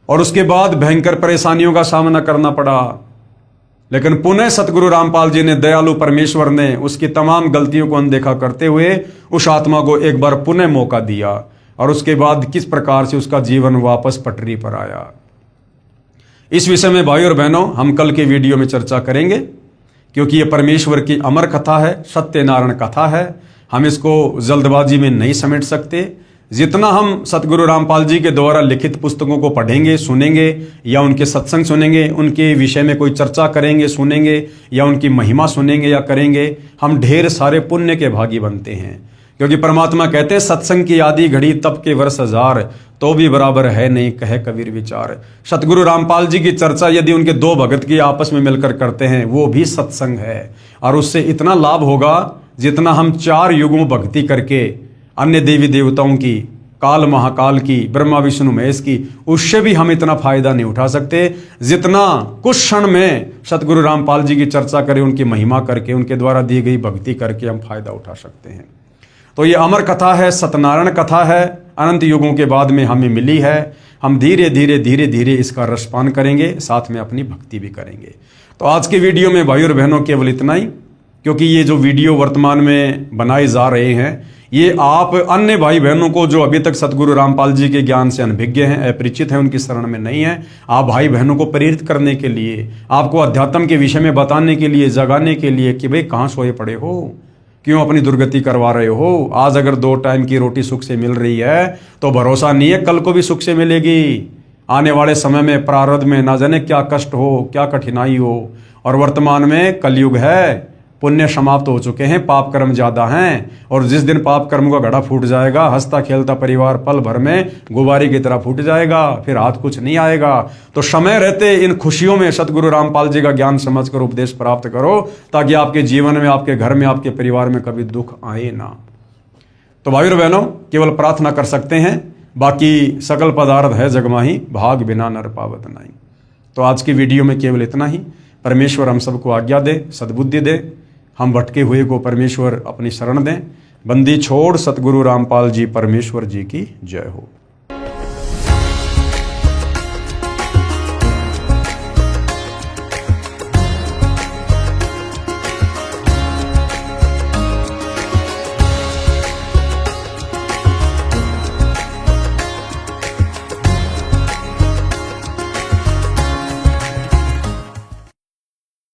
और उसके बाद भयंकर परेशानियों का सामना करना पड़ा। लेकिन पुनः सतगुरु रामपाल जी ने, दयालु परमेश्वर ने उसकी तमाम गलतियों को अनदेखा करते हुए उस आत्मा को एक बार पुनः मौका दिया, और उसके बाद किस प्रकार से उसका जीवन वापस पटरी पर आया। इस विषय में भाई और बहनों हम कल के वीडियो में चर्चा करेंगे, क्योंकि ये परमेश्वर की अमर कथा है, सत्यनारायण कथा है। हम इसको जल्दबाजी में नहीं समेट सकते। जितना हम सतगुरु रामपाल जी के द्वारा लिखित पुस्तकों को पढ़ेंगे, सुनेंगे, या उनके सत्संग सुनेंगे, उनके विषय में कोई चर्चा करेंगे, सुनेंगे, या उनकी महिमा सुनेंगे या करेंगे, हम ढेर सारे पुण्य के भागी बनते हैं। क्योंकि परमात्मा कहते हैं, सत्संग की आदि घड़ी तब के वर्ष 1000, तो भी बराबर है नहीं कहे कबीर विचार। सतगुरु रामपाल जी की चर्चा यदि उनके 2 भगत की आपस में मिलकर करते हैं, वो भी सत्संग है, और उससे इतना लाभ होगा जितना हम 4 युगों भक्ति करके अन्य देवी देवताओं की, काल महाकाल की, ब्रह्मा विष्णु महेश की, उससे भी हम इतना फायदा नहीं उठा सकते जितना कुछ क्षण में सतगुरु रामपाल जी की चर्चा करें, उनकी महिमा करके, उनके द्वारा दी गई भक्ति करके हम फायदा उठा सकते हैं। तो ये अमर कथा है, सत्यनारायण कथा है, अनंत युगों के बाद में हमें मिली है। हम धीरे धीरे धीरे धीरे इसका रसपान करेंगे, साथ में अपनी भक्ति भी करेंगे। तो आज के वीडियो में भाई और बहनों केवल इतना ही। क्योंकि ये जो वीडियो वर्तमान में बनाए जा रहे हैं, ये आप अन्य भाई बहनों को जो अभी तक सतगुरु रामपाल जी के ज्ञान से अनभिज्ञ हैं, अपरिचित हैं, उनकी शरण में नहीं है, आप भाई बहनों को प्रेरित करने के लिए, आपको अध्यात्म के विषय में बताने के लिए, जगाने के लिए कि भाई कहाँ सोए पड़े हो, क्यों अपनी दुर्गति करवा रहे हो। आज अगर 2 टाइम की रोटी सुख से मिल रही है तो भरोसा नहीं है कल को भी सुख से मिलेगी। आने वाले समय में प्रारब्ध में ना जाने क्या कष्ट हो, क्या कठिनाई हो। और वर्तमान में कलयुग है, पुण्य समाप्त हो चुके हैं, पाप कर्म ज्यादा हैं, और जिस दिन पाप कर्म का घड़ा फूट जाएगा, हंसता खेलता परिवार पल भर में गुब्बारे की तरह फूट जाएगा, फिर हाथ कुछ नहीं आएगा। तो समय रहते इन खुशियों में सतगुरु रामपाल जी का ज्ञान समझकर उपदेश प्राप्त करो, ताकि आपके जीवन में, आपके घर में, आपके परिवार में कभी दुख आए ना। तो भाई और बहनों, केवल प्रार्थना कर सकते हैं, बाकी सकल पदार्थ है जगमाही, भाग बिना नर पावत नहीं। तो आज की वीडियो में केवल इतना ही। परमेश्वर हम सबको आज्ञा दे, सद्बुद्धि दे, हम भटके हुए को परमेश्वर अपनी शरण दें। बंदी छोड़ सतगुरु रामपाल जी परमेश्वर जी की जय हो।